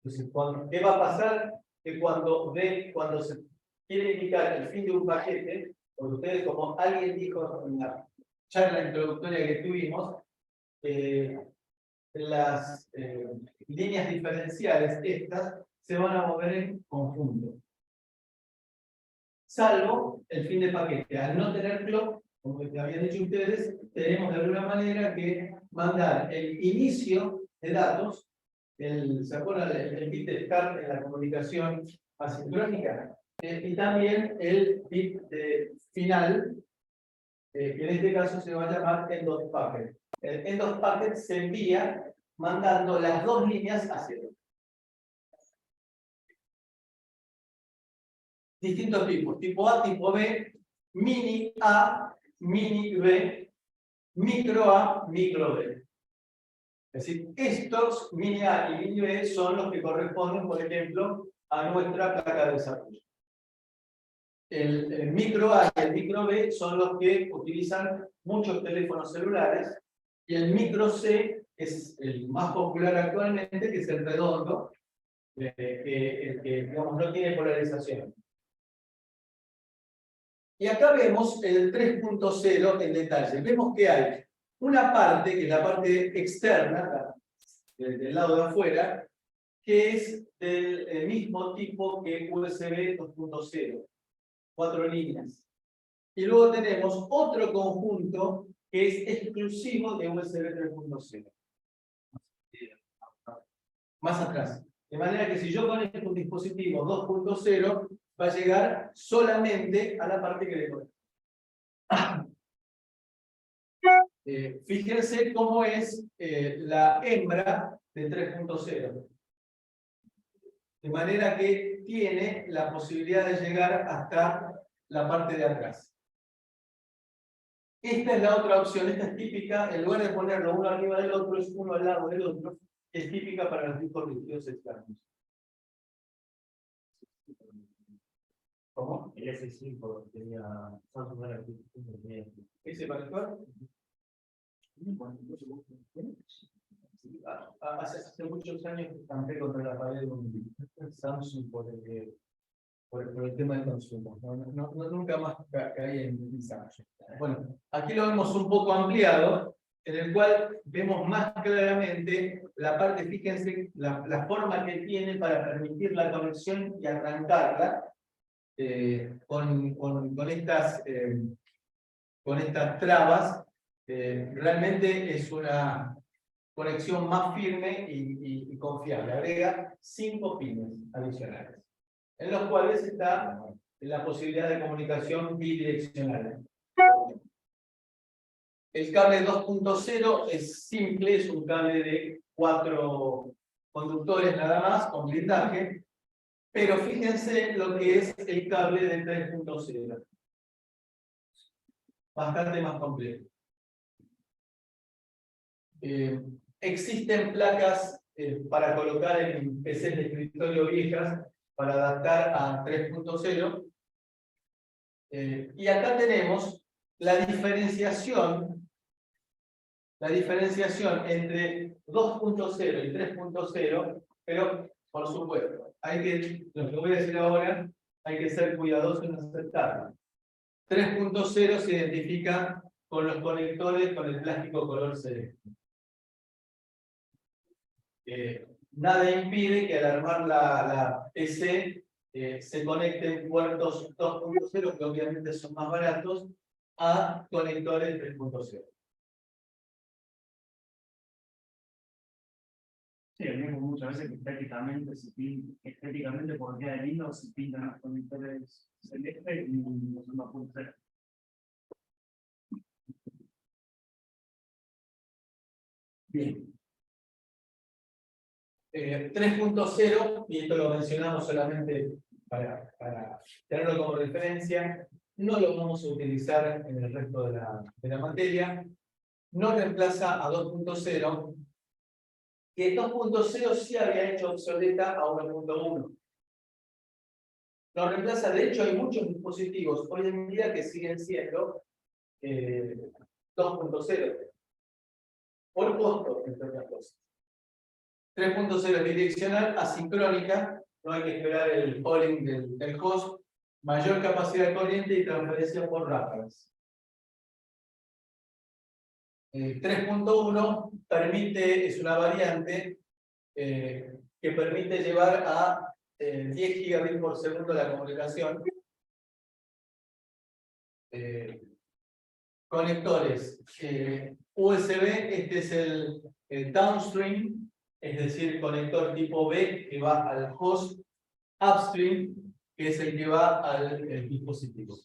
Entonces, ¿qué va a pasar? Que cuando se quiere indicar el fin de un paquete, porque ustedes, como alguien dijo en la charla introductoria que tuvimos, las líneas diferenciales estas se van a mover en conjunto. Salvo el fin de paquete. Al no tener clock, como te habían dicho ustedes, tenemos de alguna manera que mandar el inicio de datos, ¿se acuerdan el bit de start en la comunicación asincrónica? Y también el bit final, que en este caso se va a llamar end of packet. El end of packet se envía mandando las dos líneas a cero. Distintos tipos, tipo A, tipo B, mini A, mini B, micro A, micro B. Es decir, estos mini A y mini B son los que corresponden, por ejemplo, a nuestra placa de desarrollo. El micro A y el micro B son los que utilizan muchos teléfonos celulares, y el micro C es el más popular actualmente, que es el redondo, que digamos, no tiene polarización. Y acá vemos el 3.0 en detalle. Vemos que hay una parte, que es la parte externa, del lado de afuera, que es del mismo tipo que USB 2.0. 4 líneas. Y luego tenemos otro conjunto que es exclusivo de USB 3.0. Más atrás. De manera que si yo conecto un dispositivo 2.0, va a llegar solamente a la parte que le conecto. Fíjense cómo es la hembra de 3.0. De manera que tiene la posibilidad de llegar hasta la parte de atrás. Esta es la otra opción, esta es típica, en lugar de ponerlo uno arriba del otro, es uno al lado del otro, es típica para los dispositivos externos. ¿Cómo? El S5 tenía ¿Ese conector? Hace muchos años que estampé contra la pared de un Samsung por el tema del consumo. Nunca más caí en Samsung. Bueno, aquí lo vemos un poco ampliado, en el cual vemos más claramente la parte, fíjense, la forma que tiene para permitir la conexión y arrancarla con estas trabas. Realmente es una conexión más firme y confiable. Agrega 5 pines adicionales, en los cuales está la posibilidad de comunicación bidireccional. El cable 2.0 es simple, es un cable de 4 conductores nada más, con blindaje, pero fíjense lo que es el cable de 3.0. Bastante más complejo. Existen placas para colocar en PCs de escritorio viejas para adaptar a 3.0. Y acá tenemos la diferenciación la diferenciación entre 2.0 y 3.0, pero por supuesto, lo que voy a decir ahora, hay que ser cuidadoso en aceptarlo. 3.0 se identifica con los conectores con el plástico color celeste. Nada impide que al armar la PC se conecten puertos 2.0, que obviamente son más baratos, a conectores 3.0. Sí, vemos muchas veces que estéticamente porque queda lindo, se pintan los conectores celestes y no son 2.0. Bien. 3.0, y esto lo mencionamos solamente para tenerlo como referencia, no lo vamos a utilizar en el resto de la materia. No reemplaza a 2.0, que 2.0 sí había hecho obsoleta a 1.1. Lo reemplaza, de hecho, hay muchos dispositivos hoy en día que siguen siendo 2.0. Por costo, entre otras cosas. 3.0 es bidireccional, asincrónica, no hay que esperar el polling del host, mayor capacidad de corriente y transferencia por ráfagas. 3.1 es una variante que permite llevar a 10 gigabits por segundo la comunicación. Conectores USB, este es el downstream, es decir, conector tipo B que va al host, upstream, que es el que va al dispositivo.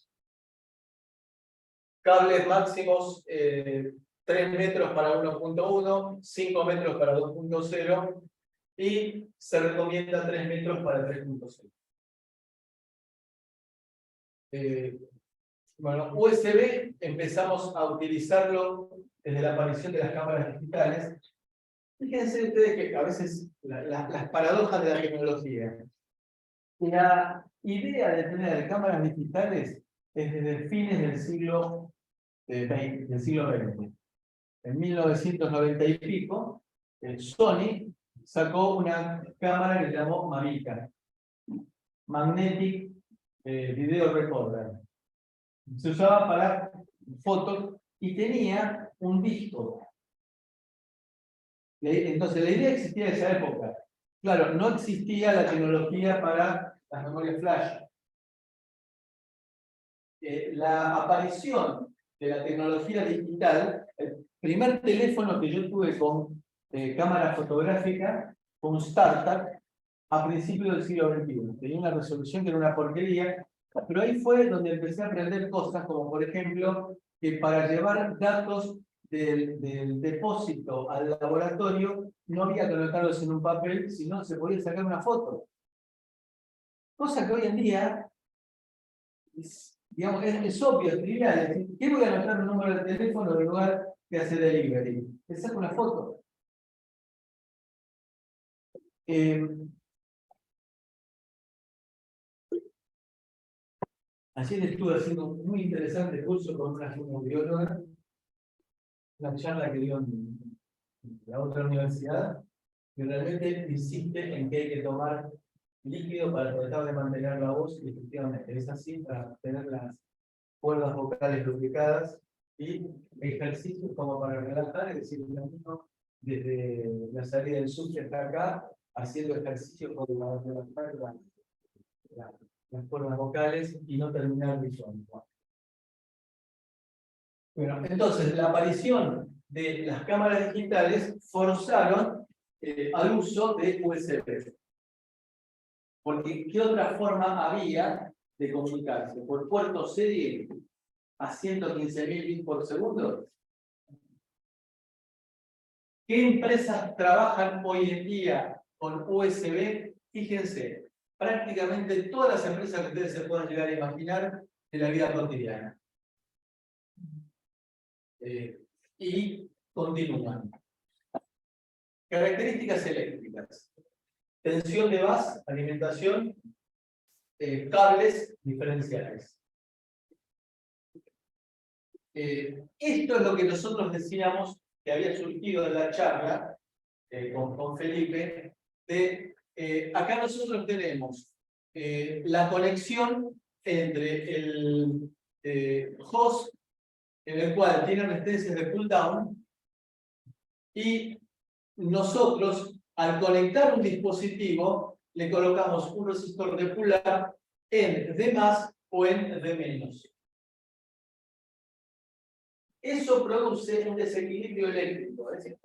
Cables máximos 3 metros para 1.1, 5 metros para 2.0 y se recomienda 3 metros para 3.0. Bueno, USB empezamos a utilizarlo desde la aparición de las cámaras digitales. Fíjense ustedes que a veces las paradojas de la tecnología. La idea de tener cámaras digitales es desde fines del siglo XX. En 1990 y pico, Sony sacó una cámara que se llamó Mavica, Magnetic Video Recorder. Se usaba para fotos y tenía un disco. Entonces la idea existía en esa época. Claro, no existía la tecnología para las memorias flash. La aparición de la tecnología digital, el primer teléfono que yo tuve con cámara fotográfica fue un startup a principios del siglo XXI. Tenía una resolución que era una porquería, pero ahí fue donde empecé a aprender cosas como, por ejemplo, que para llevar datos del depósito al laboratorio no había que anotarlos en un papel, sino se podía sacar una foto. Cosa que hoy en día digamos, es obvio, es trivial. Es decir, ¿qué voy a anotar un número de teléfono en lugar de hacer delivery? Le saco una foto. Ayer estuve haciendo un muy interesante curso con una bióloga, una charla que dio en la otra universidad, que realmente insiste en que hay que tomar líquido para tratar de mantener la voz, y efectivamente es así, para tener las cuerdas vocales lubricadas, y ejercicios como para relajar, es decir, desde la salida del sur está acá, haciendo ejercicios para relajar las cuerdas vocales y no terminar visual. Bueno, entonces la aparición de las cámaras digitales forzaron al uso de USB. Porque ¿qué otra forma había de comunicarse? ¿Por puerto serie a 115.000 bits por segundo? ¿Qué empresas trabajan hoy en día con USB? Fíjense, prácticamente todas las empresas que ustedes se puedan llegar a imaginar de la vida cotidiana. Y continúan. Características eléctricas. Tensión de bus, alimentación, cables diferenciales. Esto es lo que nosotros decíamos que había surgido de la charla con Felipe, acá nosotros tenemos la conexión entre el host, en el cual tiene resistencias de pull down, y nosotros, al conectar un dispositivo, le colocamos un resistor de pull up en D+ o en D-. Eso produce un desequilibrio eléctrico, es decir,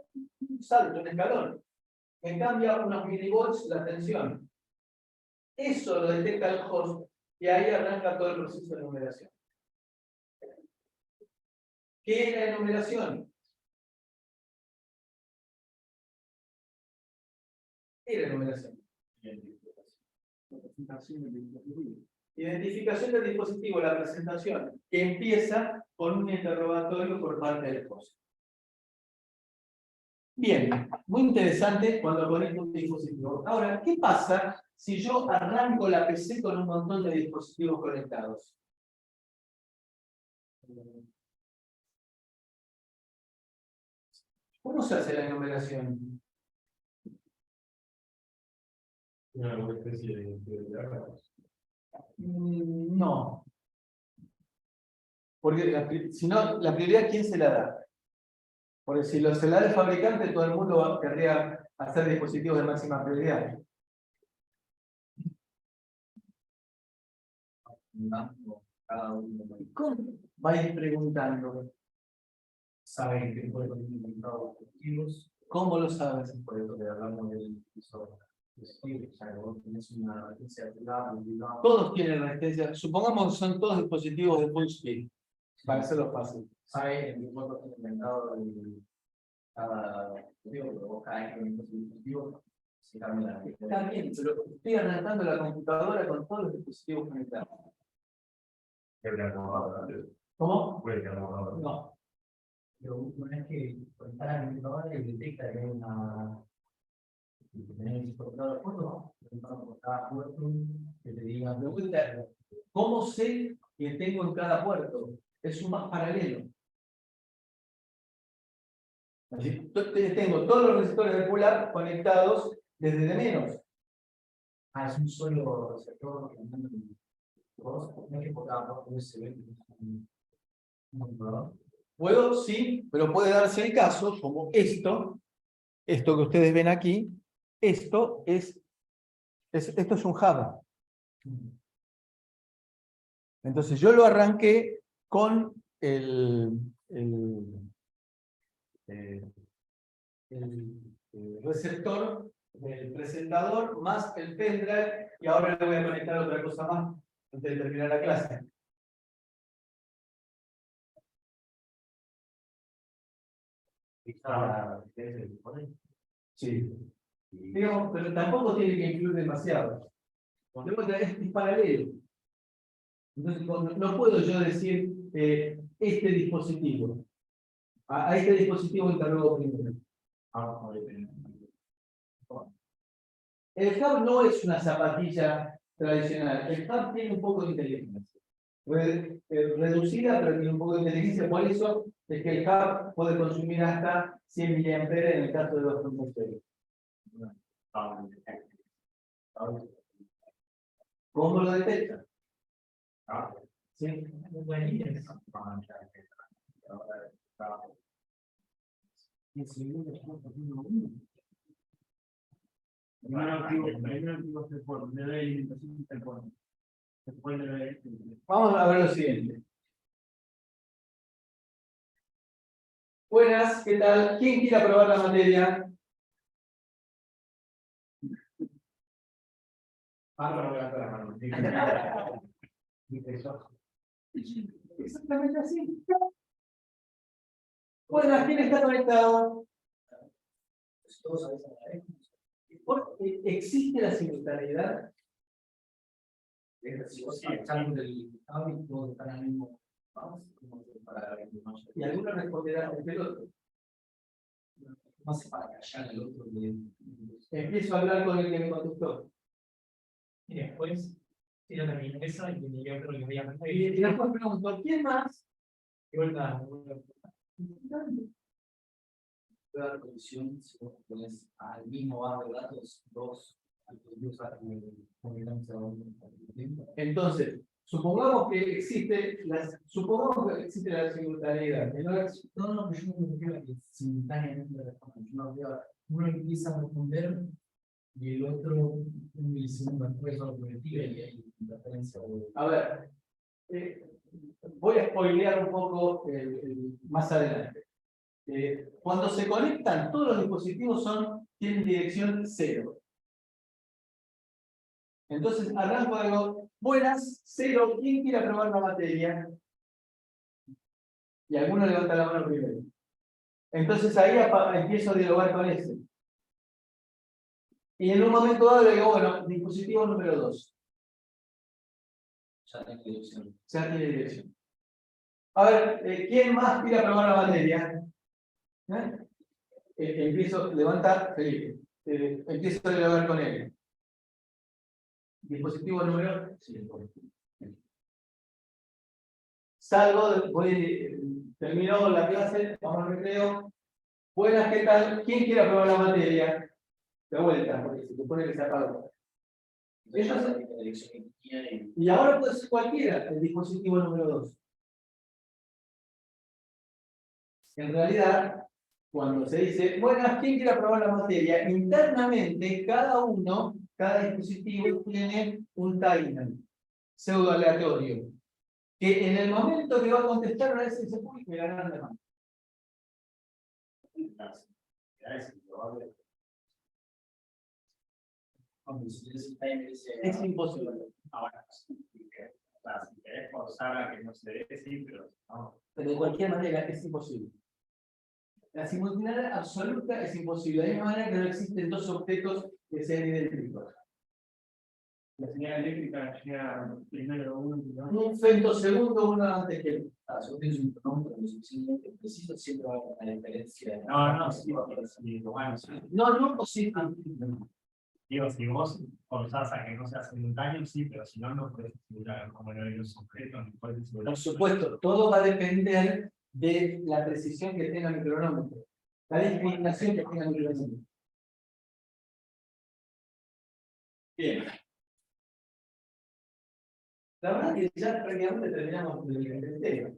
un salto, un escalón. Me cambia unos milivolts la tensión. Eso lo detecta el host y ahí arranca todo el proceso de numeración. ¿Qué es la enumeración? ¿Qué es la enumeración? Identificación del dispositivo, la presentación, que empieza con un interrogatorio por parte del host. Bien, muy interesante cuando conecto un dispositivo. Ahora, ¿qué pasa si yo arranco la PC con un montón de dispositivos conectados? ¿Cómo se hace la enumeración? Una especie de No. Porque si no, la prioridad, ¿quién se la da? Porque si se la da el fabricante, todo el mundo querría hacer dispositivos de máxima prioridad. ¿Cómo? Va a ir preguntando. Saben que puede tener inventados objetivos, ¿Cómo lo sabes? por eso que hablamos del visor. O sea, vos tenés una resistencia de lado, Todos tienen resistencia. Supongamos que son todos dispositivos de full speed. Para hacerlo fácil. sabe en qué puerto está inventado cada dispositivo, pero vos cada vez que inventas un dispositivo, se cambia la Está bien, pero estoy arrancando la computadora con todos los dispositivos conectados. ¿Cómo? No. Pero una vez que conectas la computadora y detecta que hay una. Que tenés por cada puerto, por cada puerto, que te diga. Pregunta, ¿cómo sé que tengo en cada puerto? Es un más paralelo. Así, tengo todos los resistores de pull-up conectados desde D-. Es un solo receptor. No es que por cada puerto USB. Puedo, sí, pero puede darse el caso, como esto que ustedes ven aquí, esto es un hub. Entonces yo lo arranqué con el receptor del presentador más el pendrive, y ahora le voy a conectar otra cosa más antes de terminar la clase. Sí. Digamos, pero tampoco tiene que incluir demasiado. Es paralelo. Entonces, no puedo yo decir este dispositivo. A este dispositivo interrogo primero. El hub no es una zapatilla tradicional. El hub tiene un poco de inteligencia. Reducida, pero tiene un poco de inteligencia. Por eso es que el hub puede consumir hasta 100 mA en el caso de los conductores. ¿Cómo lo detecta? ¿Sí? Vamos a ver lo siguiente. Buenas, ¿qué tal? ¿Quién quiere aprobar la materia? Exactamente así. Buenas, ¿quién está conectado? Porque existe la simultaneidad. Y algunos responderán el otro. No hace para callar al otro. Empiezo a hablar con el que me contestó. Y después, si yo termino eso, y yo creo que voy a meter. Y después pregunto, ¿quién más? Y vuelta. puede dar colisión si vos pones al mismo barrio de datos dos Entonces, supongamos que existe la simultaneidad. No, no, pero yo no me refiero a que simultáneamente le respondan. Yo me refiero a uno empieza a responder y el otro un milisegundo después lo colectiva y hay interferencia. A ver, voy a spoilear un poco más adelante. Cuando se conectan, todos los dispositivos tienen dirección 0. Entonces, arranco algo, buenas, 0, ¿quién quiere aprobar la materia? Y alguno levanta la mano primero. Entonces ahí empiezo a dialogar con ese. Y en un momento dado le digo, bueno, dispositivo número 2. Ya tiene dirección. Ya tiene dirección. A ver, ¿quién más quiere aprobar la materia? Empiezo, levanta Felipe. Empiezo a dialogar con él. Dispositivo número 5. Salgo, termino la clase, vamos al recreo. Buenas, ¿qué tal? ¿Quién quiere aprobar la materia? De vuelta, porque se supone que se apaga. Y ahora puede ser cualquiera, el dispositivo número 2. En realidad, cuando se dice, buenas, ¿quién quiere aprobar la materia? Internamente, cada dispositivo tiene un timer pseudo aleatorio, que en el momento que va a contestar una vez se pone y ganar de mano. Es imposible. Ahora, si querés forzar a que no se dé, sí, pero no. Pero de cualquier manera es imposible. La simultaneidad absoluta es imposible. De la misma manera que no existen dos objetos que sean idénticos. La señal eléctrica llega primero uno. Un femtosegundo uno antes que el otro. Si vos tienes un cronómetro lo suficientemente preciso, siempre va a haber una diferencia. No, sí, bueno, sí. No, sí. Digo, si vos forzás a que no sea simultáneo, sí, pero si no, no puedes simular como no hay los objetos, no puedes simular. Por supuesto, todo va a depender de la precisión que tenga mi cronómetro, la discriminación que tenga mi cronómetro. Bien. La verdad que ya prácticamente terminamos el tema.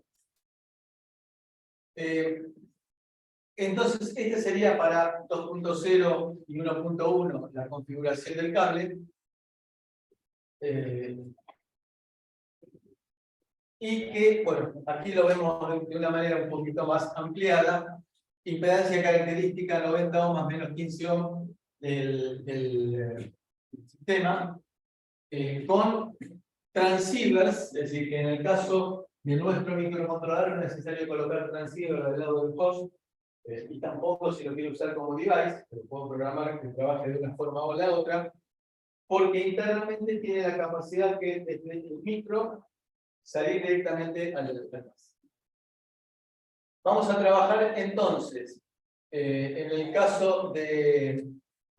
Entonces, este sería para 2.0 y 1.1 la configuración del cable. Y que, bueno, aquí lo vemos de una manera un poquito más ampliada. Impedancia característica 90 ohms más menos 15 ohms del sistema. Con transceivers, es decir, que en el caso de nuestro microcontrolador no es necesario colocar transceiver del lado del host. Y tampoco si lo quiero usar como device, lo puedo programar que trabaje de una forma o la otra, porque internamente tiene la capacidad que desde el micro salir directamente al bus. Vamos a trabajar entonces, en el caso de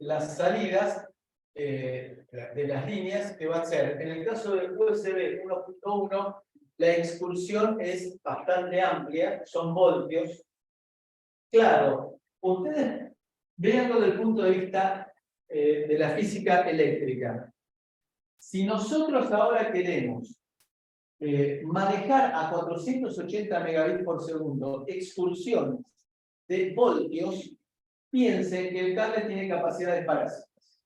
las salidas de las líneas, que va a ser, en el caso del USB 1.1, la excursión es bastante amplia, son voltios. Claro, ustedes veanlo desde el punto de vista de la física eléctrica. Si nosotros ahora queremos manejar a 480 megabits por segundo excursiones de voltios, piensen que el cable tiene capacidades parásitas.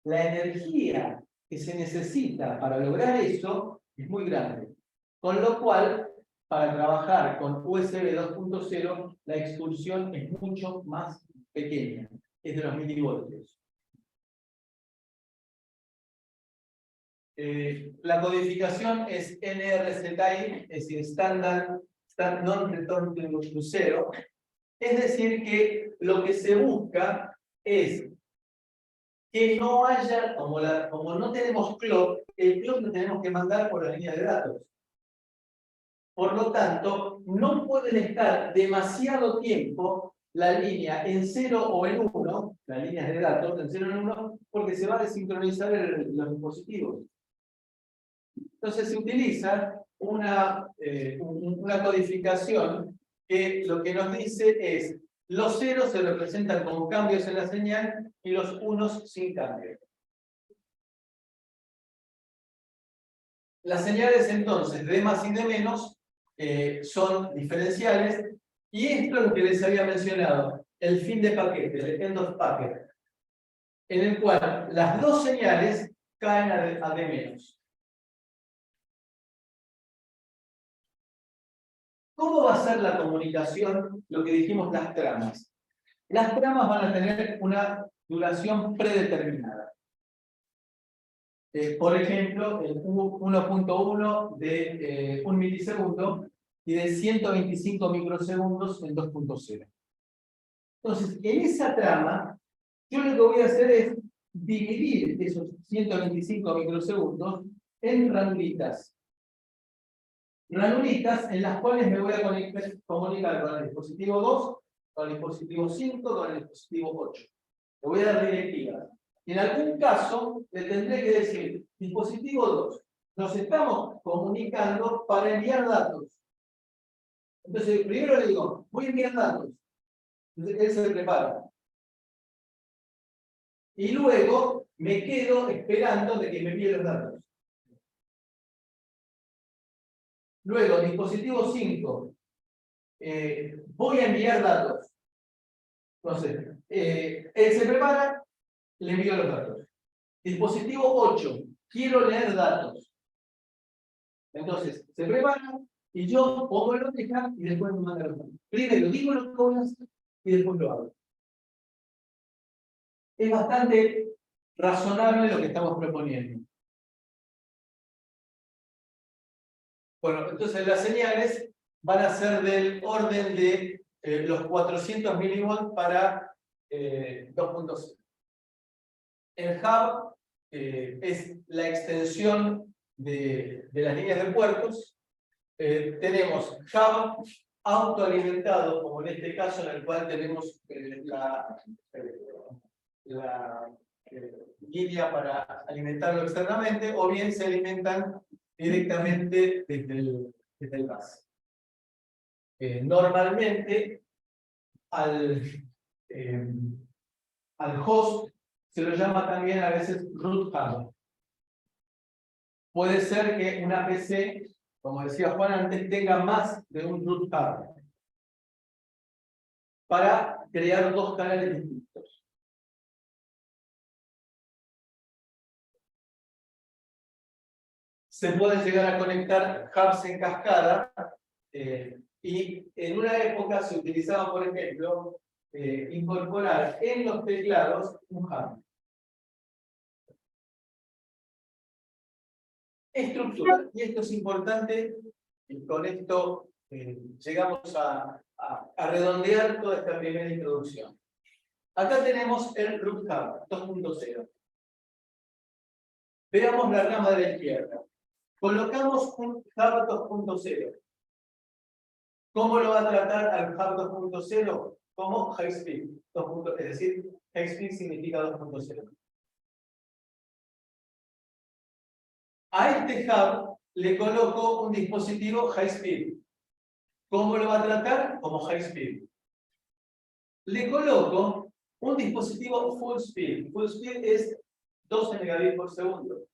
La energía que se necesita para lograr eso es muy grande. Con lo cual, para trabajar con USB 2.0, la excursión es mucho más pequeña, es de los milivoltios. La codificación es NRZI, es decir, Standard Non-Return to Zero. Es decir, que lo que se busca es que no haya, como no tenemos clock, el clock lo tenemos que mandar por la línea de datos. Por lo tanto, no pueden estar demasiado tiempo la línea en 0 o en 1, las líneas de datos en 0 o en 1, porque se va a desincronizar los dispositivos. Entonces se utiliza una codificación que lo que nos dice es Los ceros se representan con cambios en la señal y los unos sin cambio. Las señales entonces de más y de menos son diferenciales, y esto es lo que les había mencionado, el fin de paquete, el end of packet, en el cual las dos señales caen a de menos. ¿Cómo va a ser la comunicación? Lo que dijimos, las tramas. Las tramas van a tener una duración predeterminada. Por ejemplo, el 1.1 de 1 milisegundo y de 125 microsegundos en 2.0. Entonces, en esa trama, yo lo que voy a hacer es dividir esos 125 microsegundos en ranulitas. Ranulitas en las cuales me voy a comunicar con el dispositivo 2, con el dispositivo 5, con el dispositivo 8. Le voy a dar directivas. Y en algún caso le tendré que decir, dispositivo 2, nos estamos comunicando para enviar datos. Entonces, primero le digo, voy a enviar datos. Entonces, él se prepara. Y luego me quedo esperando de que me envíe los datos. Luego, dispositivo 5, voy a enviar datos. Entonces, él se prepara, le envío los datos. Dispositivo 8, quiero leer datos. Entonces, se prepara y yo pongo el bandeja y después me manda los datos. Primero digo lo que voy a hacer y después lo hago. Es bastante razonable lo que estamos proponiendo. Bueno, entonces las señales van a ser del orden de los 400 milivolts para 2.0. El hub es la extensión de las líneas de puertos. Tenemos hub autoalimentado, como en este caso en el cual tenemos la línea para alimentarlo externamente, o bien se alimentan directamente desde el gas. Normalmente al host se lo llama también a veces root hub. Puede ser que una PC, como decía Juan antes, tenga más de un root hub para crear dos canales distintos. Se pueden llegar a conectar hubs en cascada, y en una época se utilizaba, por ejemplo, incorporar en los teclados un hub. Estructura, y esto es importante, y con esto llegamos a redondear toda esta primera introducción. Acá tenemos el root hub 2.0. Veamos la rama de la izquierda. Colocamos un hub 2.0. ¿Cómo lo va a tratar al hub 2.0? Como high speed. Es decir, high speed significa 2.0. A este hub le coloco un dispositivo high speed. ¿Cómo lo va a tratar? Como high speed. Le coloco un dispositivo full speed. Full speed es 12 megabits por segundo.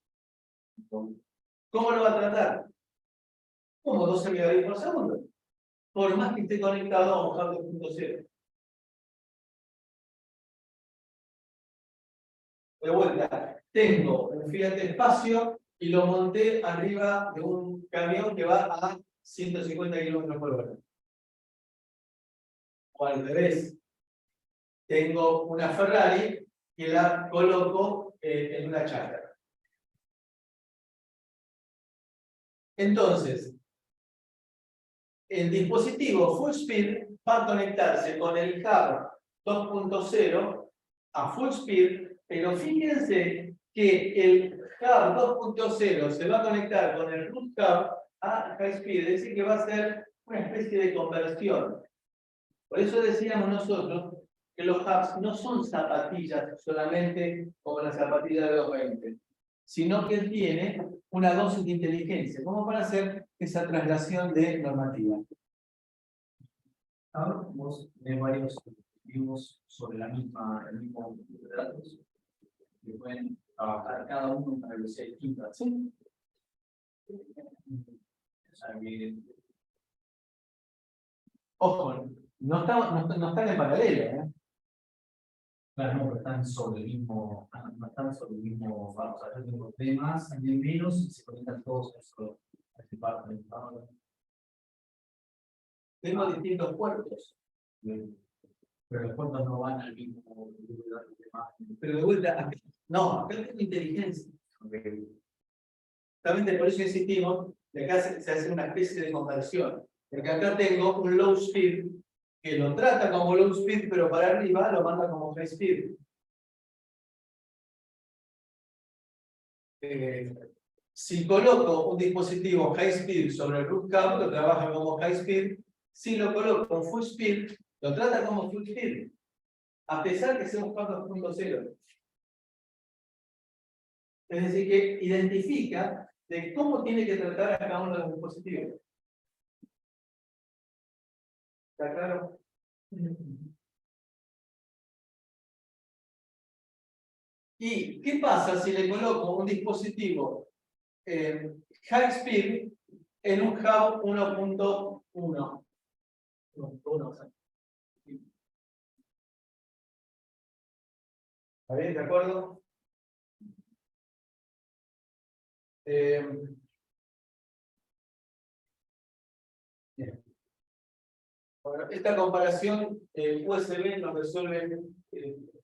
¿Cómo lo va a tratar? Como 12 megabits por segundo. Por más que esté conectado a un hub 2.0. De vuelta, tengo un Fiat Espacio y lo monté arriba de un camión que va a 150 kilómetros por hora. O al revés, tengo una Ferrari que la coloco en una chacra. Entonces, el dispositivo Full Speed va a conectarse con el hub 2.0 a Full Speed, pero fíjense que el hub 2.0 se va a conectar con el root hub a High Speed, es decir, que va a ser una especie de conversión. Por eso decíamos nosotros que los hubs no son zapatillas solamente como las zapatillas de 220, sino que tiene una dosis de inteligencia, como para hacer esa traslación de normativa. Hablamos de varios dispositivos sobre el mismo conjunto de datos, que pueden trabajar cada uno en una velocidad distinta. ¿Sí? O sea, que Ojo, no están en paralelo, ¿eh? claro, no, pero están sobre el mismo, no están sobre el mismo, o sea, yo tengo D más, D menos, y se conectan todos a ese parte del estado. Tengo distintos puertos. Pero los puertos no van al mismo grupo de datos de más. Pero de vuelta, no, acá tengo inteligencia. Justamente por eso insistimos que acá se hace una especie de conversión. Porque acá tengo un low speed que lo trata como low speed, pero para arriba lo manda como high speed. Si coloco un dispositivo high speed sobre el root cab, lo trabaja como high speed. Si lo coloco en full speed, lo trata como full speed. A pesar que sea un 4.0. Es decir, que identifica de cómo tiene que tratar a cada uno de los dispositivos. ¿Está claro? ¿Y qué pasa si le coloco un dispositivo high speed en un hub 1.1? ¿Está bien? ¿De acuerdo? Bien. Bueno, esta comparación USB nos resuelve,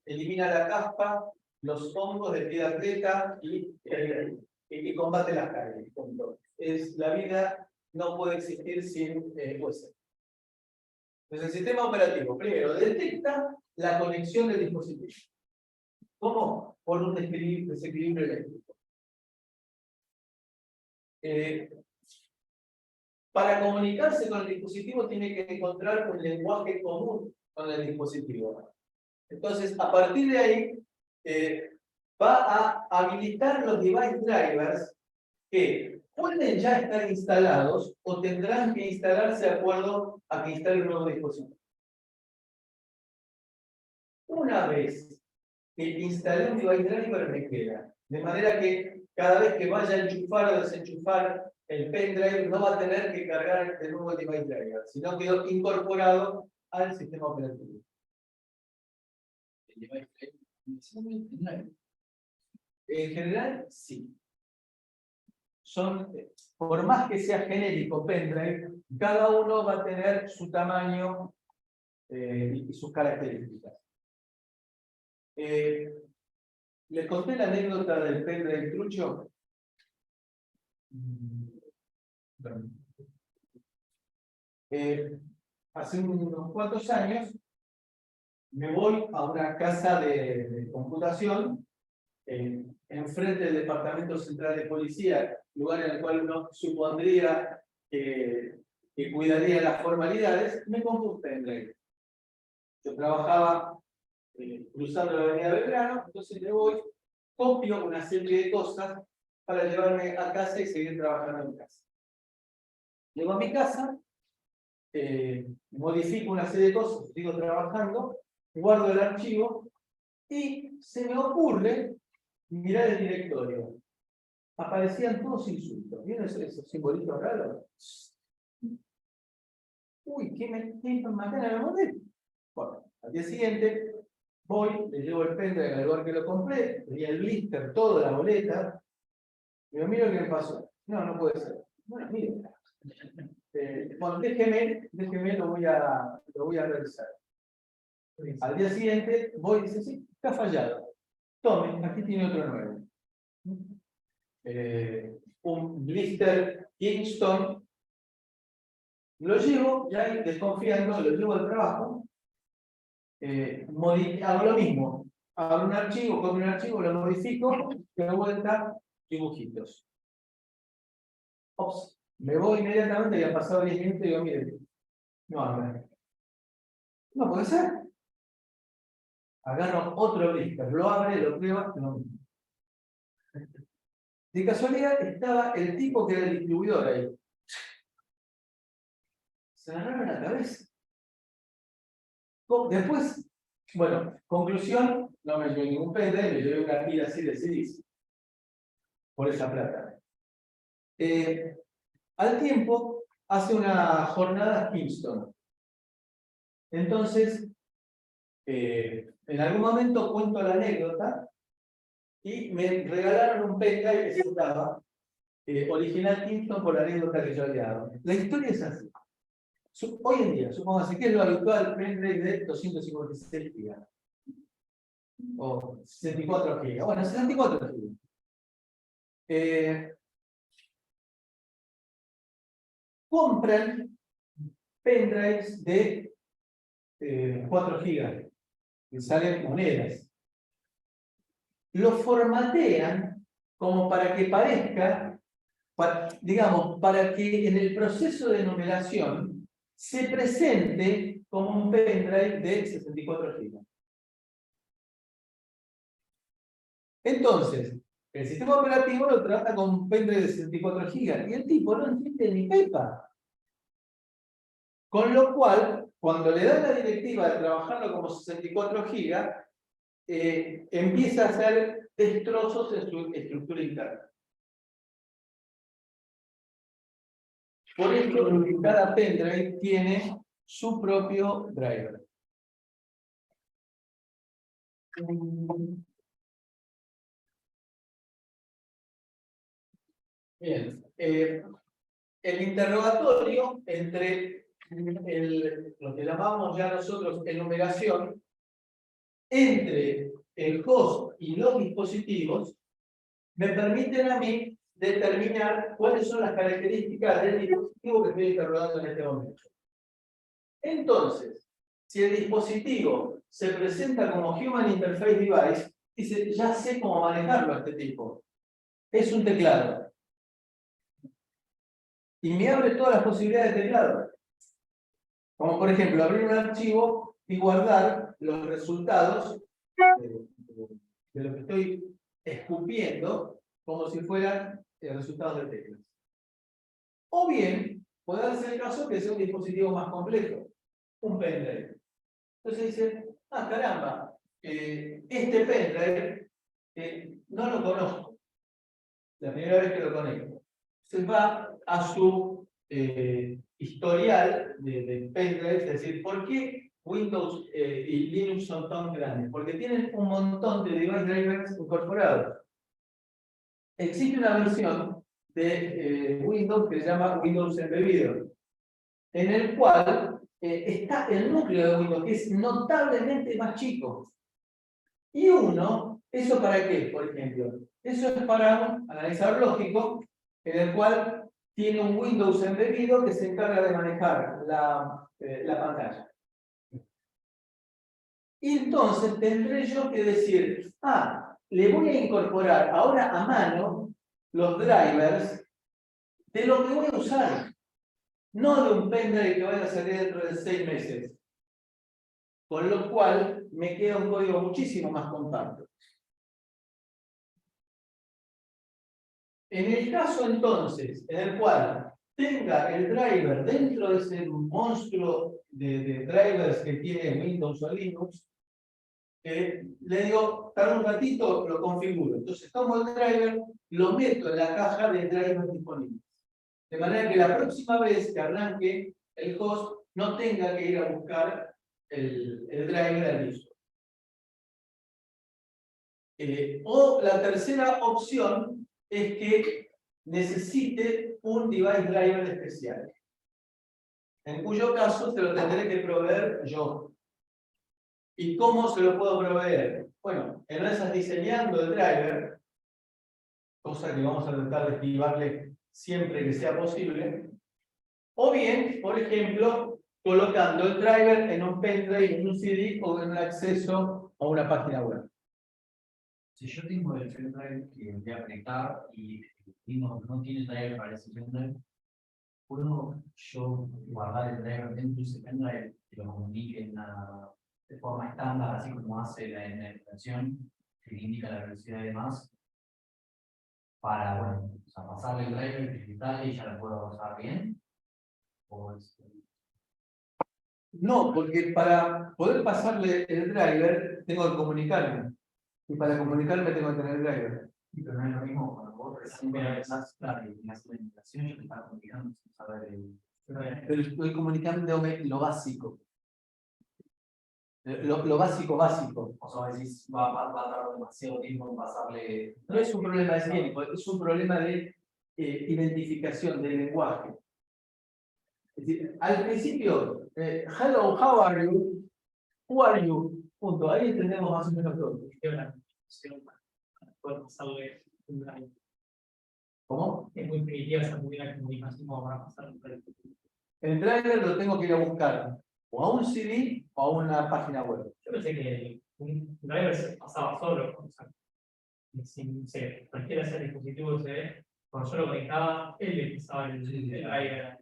elimina la caspa, los hongos de pie de atleta y combate las caries. Punto. La vida no puede existir sin USB. Entonces, el sistema operativo, primero, detecta la conexión del dispositivo. ¿Cómo? Por un desequilibrio eléctrico. Para comunicarse con el dispositivo tiene que encontrar un lenguaje común con el dispositivo. Entonces, a partir de ahí, va a habilitar los device drivers que pueden ya estar instalados o tendrán que instalarse de acuerdo a que instale un nuevo dispositivo. Una vez que instalé un device driver me queda, de manera que cada vez que vaya a enchufar o desenchufar el pendrive no va a tener que cargar de nuevo el device driver, sino quedó incorporado al sistema operativo. En general, sí. Por más que sea genérico pendrive, cada uno va a tener su tamaño y sus características. ¿Les conté la anécdota del pendrive trucho? Hace unos cuantos años me voy a una casa de computación enfrente del Departamento Central de Policía, lugar en el cual uno supondría que cuidaría las formalidades. Me compré un pendrive. Yo trabajaba cruzando la avenida Belgrano, entonces me voy, copio una serie de cosas para llevarme a casa y seguir trabajando en casa. Llego a mi casa, modifico una serie de cosas, sigo trabajando, guardo el archivo y se me ocurre mirar el directorio. Aparecían todos insultos. ¿Vieron esos simbolitos raros? Uy, ¿qué me matan a la moneda? Bueno, al día siguiente voy, le llevo el pendrive al lugar que lo compré, tenía el blister, toda la boleta. Digo, mira qué me pasó. No, no puede ser. Bueno, mire. Bueno, déjeme, lo voy a revisar. Al día siguiente voy y dice, sí, está fallado. Tome, aquí tiene otro nuevo. Un blister Kingston. Lo llevo, ya desconfiando, lo llevo al trabajo. Hago lo mismo. Abro un archivo, copio un archivo, lo modifico, de vuelta, dibujitos. Ops. Me voy inmediatamente y han pasado 10 minutos y digo, mire, no anda. No puede ser. Agarro otro blister, lo abre, lo prueba, no. De casualidad estaba el tipo que era el distribuidor ahí. Se agarraron la cabeza. Después Bueno, conclusión, no me llevé ningún pendrive, me llevé una pila así de CDs. Por esa plata. Al tiempo, hace una jornada Kingston. Entonces, en algún momento cuento la anécdota y me regalaron un pendrive que se llamaba original Kingston por la anécdota que yo había dado. La historia es así. Hoy en día, supongamos que es lo habitual, pendrive de 256 GB. O 64 GB. Bueno, 64 GB. Compran pendrives de 4 GB, que salen monedas. Lo formatean como para que parezca, digamos, para que en el proceso de numeración se presente como un pendrive de 64 GB. Entonces, el sistema operativo lo trata con un pendrive de 64 GB y el tipo no entiende ni pepa. Con lo cual, cuando le dan la directiva de trabajarlo como 64 GB, empieza a hacer destrozos en su estructura interna. Por eso, cada pendrive tiene su propio driver. Bien. El interrogatorio entre lo que llamamos ya nosotros enumeración, entre el host y los dispositivos, me permiten a mí determinar cuáles son las características del dispositivo que estoy interrogando en este momento. Entonces, si el dispositivo se presenta como Human Interface Device, dice, ya sé cómo manejarlo a este tipo. Es un teclado. Y me abre todas las posibilidades de teclado. Como por ejemplo, abrir un archivo y guardar los resultados de lo que estoy escupiendo como si fueran resultados de teclas. O bien, puede darse el caso que sea un dispositivo más complejo, un pendrive. Entonces dice, ah, caramba, este pendrive no lo conozco. La primera vez que lo conecto. Se va a su historial de pendrive, es decir, ¿por qué Windows y Linux son tan grandes? Porque tienen un montón de device drivers incorporados. Existe una versión de Windows que se llama Windows Embebido, en el cual está el núcleo de Windows, que es notablemente más chico. Y uno, ¿eso para qué, por ejemplo? Eso es para un analizador lógico, en el cual tiene un Windows embebido que se encarga de manejar la pantalla. Y entonces tendré yo que decir, ah, le voy a incorporar ahora a mano los drivers de lo que voy a usar, no de un pendrive que vaya a salir dentro de 6 meses. Con lo cual me queda un código muchísimo más compacto. En el caso entonces, en el cual tenga el driver dentro de ese monstruo de drivers que tiene Windows o Linux, le digo, tarda un ratito, lo configuro. Entonces tomo el driver, lo meto en la caja de drivers disponibles. De manera que la próxima vez que arranque el host no tenga que ir a buscar el driver al disco. O la tercera opción es que necesite un device driver especial, en cuyo caso se lo tendré que proveer yo. ¿Y cómo se lo puedo proveer? Bueno, en esas diseñando el driver, cosa que vamos a tratar de esquivarle siempre que sea posible, o bien, por ejemplo, colocando el driver en un pendrive, en un CD o en un acceso a una página web. Si yo tengo el pendrive que voy a conectar y no tiene driver para ese pendrive, ¿puedo yo guardar el driver dentro de ese pendrive y lo comunique de forma estándar, así como hace la instalación, que indica la velocidad y demás, para, bueno, o sea, pasarle el driver digital y ya lo puedo usar bien? ¿O es... No, porque para poder pasarle el driver tengo que comunicarme. Y para comunicarme tengo que tener el driver. Pero no es lo mismo cuando vos recién pensás, claro, y haces la invitación, yo te estaba comunicando sin saber Pero estoy comunicándome lo básico. Lo básico, básico. o sea, decís, va a tardar demasiado tiempo en pasarle. No es un problema de tiempo, es un problema de identificación del lenguaje. Es decir, al principio, hello, how are you? Who are you? Punto. Ahí entendemos más o menos todo. Puede pasarle un drive. ¿Cómo? Es muy primitiva esa comunicación como para pasar un drive. El driver lo tengo que ir a buscar o a un CD o a una página web. Yo pensé que un driver se pasaba solo, o sea, sin, no sé, cualquiera sea el dispositivo USB, cuando yo lo conectaba, él le pasaba el driver.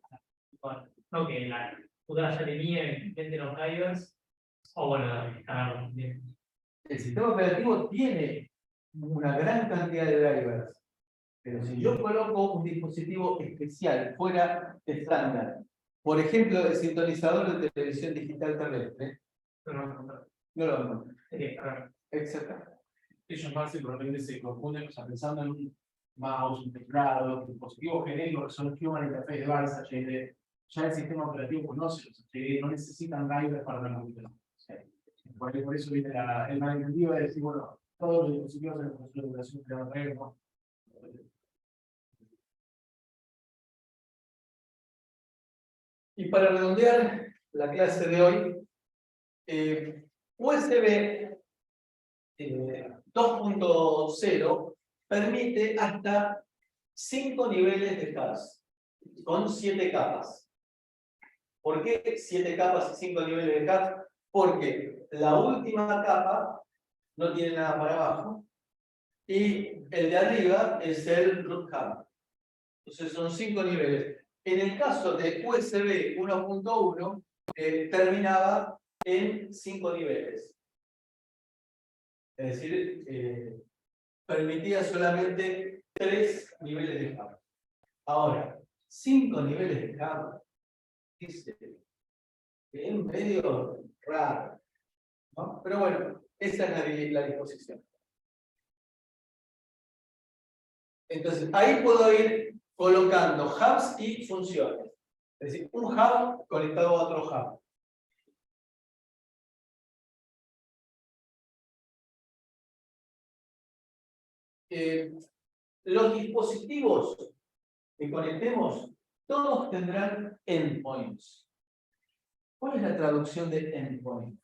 Bueno, no que la computadora ya tenía evidentemente los drivers, o bueno, descargarlos también. El sistema operativo tiene una gran cantidad de drivers, pero si yo coloco un dispositivo especial fuera de estándar, por ejemplo, el sintonizador de televisión digital terrestre, No, no no lo encuentro. hay que descargar. Exacto. Ellos más probablemente se confunden, o sea, pensando en un mouse, un teclado, dispositivos genéricos que son Human Interface Device, HID, ya el sistema operativo conoce los HID, no necesitan drivers para la computación. Por eso viene el malentendido de decir, bueno, todos los dispositivos en la configuración de la red, ¿no? Y para redondear la clase de hoy, USB 2.0 permite hasta 5 niveles de hubs, con 7 capas. ¿Por qué 7 capas y 5 niveles de hubs? Porque la última capa no tiene nada para abajo y el de arriba es el root hub. Entonces son 5 niveles. En el caso de USB 1.1, terminaba en 5 niveles. Es decir, permitía solamente 3 niveles de hub. Ahora, 5 niveles de hub, es medio raro, ¿no? Pero bueno, esa es la disposición. Entonces, ahí puedo ir colocando hubs y funciones. Es decir, un hub conectado a otro hub. Los dispositivos que conectemos, todos tendrán endpoints. ¿Cuál es la traducción de endpoint?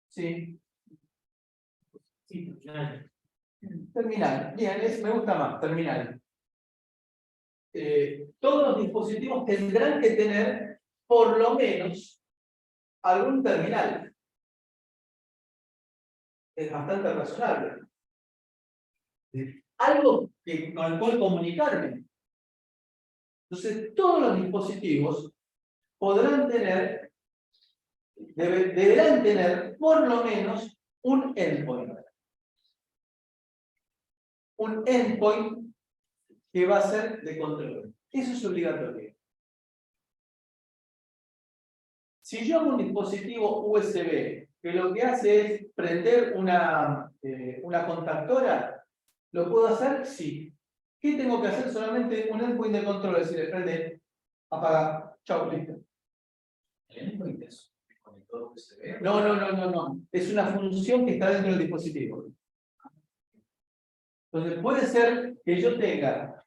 Sí. Sí, terminal. Terminal. Bien, me gusta más, terminal. Todos los dispositivos tendrán que tener por lo menos algún terminal. Es bastante razonable. Algo con el cual comunicarme. Entonces, todos los dispositivos podrán tener, deberán tener por lo menos un endpoint. Un endpoint que va a ser de control. Eso es obligatorio. Si yo hago un dispositivo USB que lo que hace es prender una contactora, ¿lo puedo hacer? Sí. ¿Qué tengo que hacer? Solamente un endpoint de control, es decir, prende, apaga, chau, listo. ¿El endpoint es conector USB? No. Es una función que está dentro del dispositivo. Entonces, puede ser que yo tenga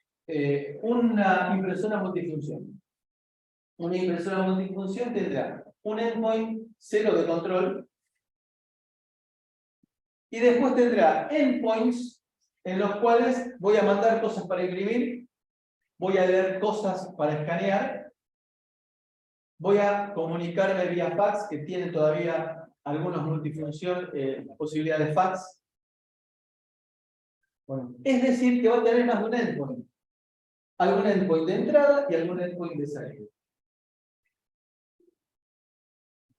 una impresora multifunción. Una impresora multifunción tendrá un endpoint 0 de control y después tendrá endpoints en los cuales voy a mandar cosas para imprimir, voy a leer cosas para escanear, voy a comunicarme vía fax, que tiene todavía algunos multifunción, posibilidad de fax. Bueno, es decir, que va a tener más de un endpoint. Algún endpoint de entrada y algún endpoint de salida.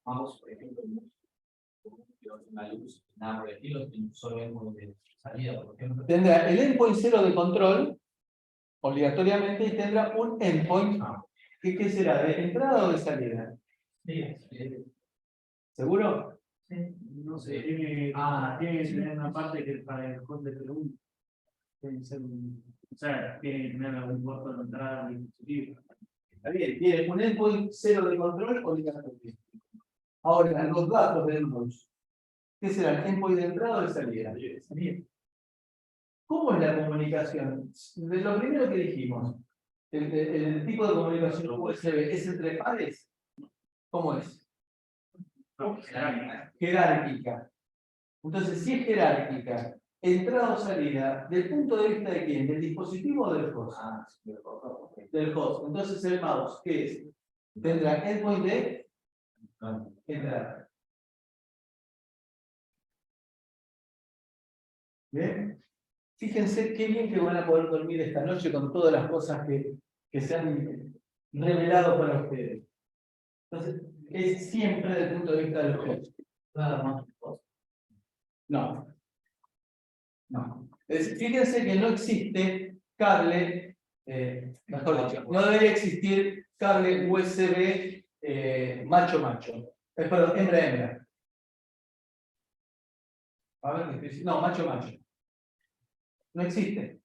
Vamos, por ejemplo, una luz, nada por el estilo, solo endpoint de salida, por ejemplo. Tendrá el endpoint 0 de control, obligatoriamente, y tendrá un endpoint ¿Qué será? ¿De entrada o de salida? Sí. ¿Seguro? No sé, tiene que tener una parte que para el host de preguntas. Tiene que ser o sea, tiene que tener algún costo de entrada al dispositivo. Está bien, tiene un endpoint cero de control obligatorio. Ahora, los datos del endpoint, ¿qué serán? ¿Endpoint de entrada o de salida? Bien. ¿Cómo es la comunicación? De lo primero que dijimos, el tipo de comunicación USB es entre pares. ¿Cómo es? No, Jerárquica. Entonces, si es jerárquica, entrada o salida, ¿del punto de vista de quién? ¿Del dispositivo o del host? Del host. Entonces, el mouse, ¿qué es? Tendrá endpoint de entrada. ¿Bien? Fíjense qué bien que van a poder dormir esta noche con todas las cosas que se han revelado para ustedes. Entonces, es siempre desde el punto de vista del host. Nada más. No. No. Fíjense que no existe cable, mejor dicho, no debería existir cable USB macho-macho. Perdón, hembra-hembra. A ver, ¿qué estoy diciendo? No, macho-macho. No existe.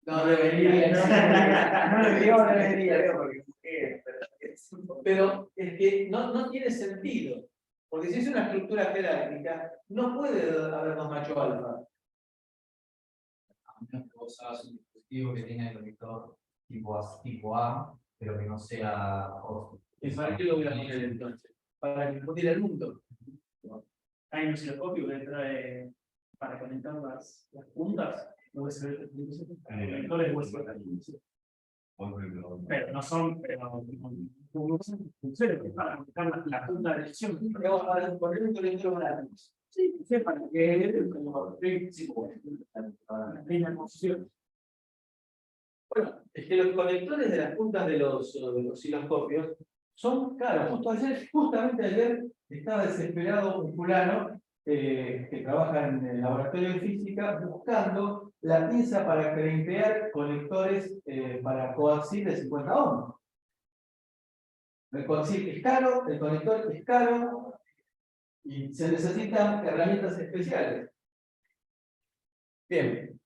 No debería existir. No debería. Pero es que no tiene sentido. Porque si es una estructura jerárquica, no puede haber dos macho alfa. A menos que vos hagas un dispositivo que tenga el conector tipo A, pero que no sea host. ¿Y para qué lo voy a poner entonces? Para confundir el mundo. Hay un osciloscopio que trae para conectar las puntas USB. Conectores USB. Pero no son, para conectar la punta de elección. Para poner un conector barato. Sí, para que tenga función. Bueno, es que los conectores de las puntas de los osciloscopios son caros. Justamente ayer estaba desesperado un fulano que trabaja en el laboratorio de física buscando la pinza para crimpear conectores para coaxil de 50 ohms. El coaxil es caro, el conector es caro y se necesitan herramientas especiales. Bien.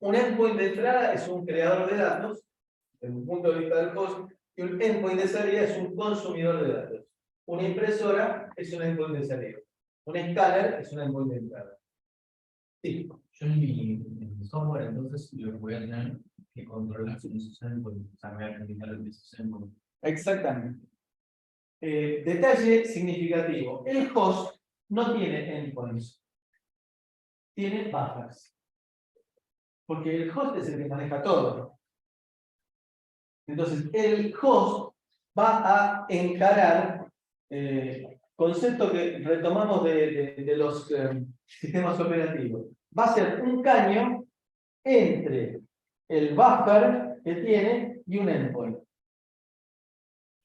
Un endpoint de entrada es un creador de datos, desde un punto de vista del host, y un endpoint de salida es un consumidor de datos. Una impresora es un endpoint de salida. Un escáner es un endpoint de entrada. Sí. Yo en mi software, entonces, lo que voy a tener que controlar son esos endpoints, o sea, voy a calificar esos endpoints. Exactamente. Detalle significativo. El host no tiene endpoints. Tiene buffers. Porque el host es el que maneja todo. Entonces, el host va a encarar concepto que retomamos de los sistemas operativos. Va a ser un caño entre el buffer que tiene y un endpoint.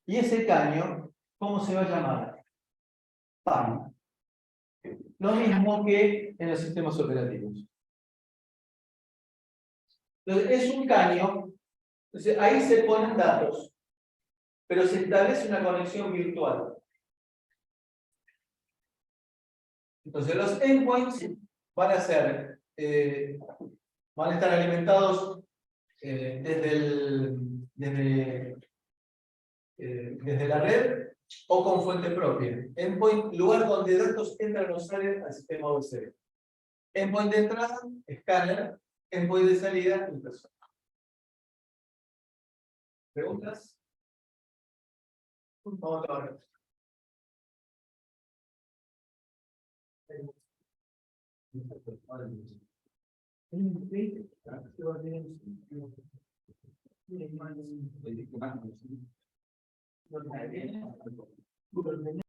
Y ese caño, ¿cómo se va a llamar? PAN. Lo mismo que en los sistemas operativos. Entonces, es un caño. Entonces, ahí se ponen datos, pero se establece una conexión virtual. Entonces, los endpoints van a ser, van a estar alimentados desde la red o con fuente propia. Endpoint, lugar donde datos entran o salen al sistema USB. Endpoint de entrada, escáner. Endpoint de salida, impresora. ¿Preguntas? Vamos a trabajar.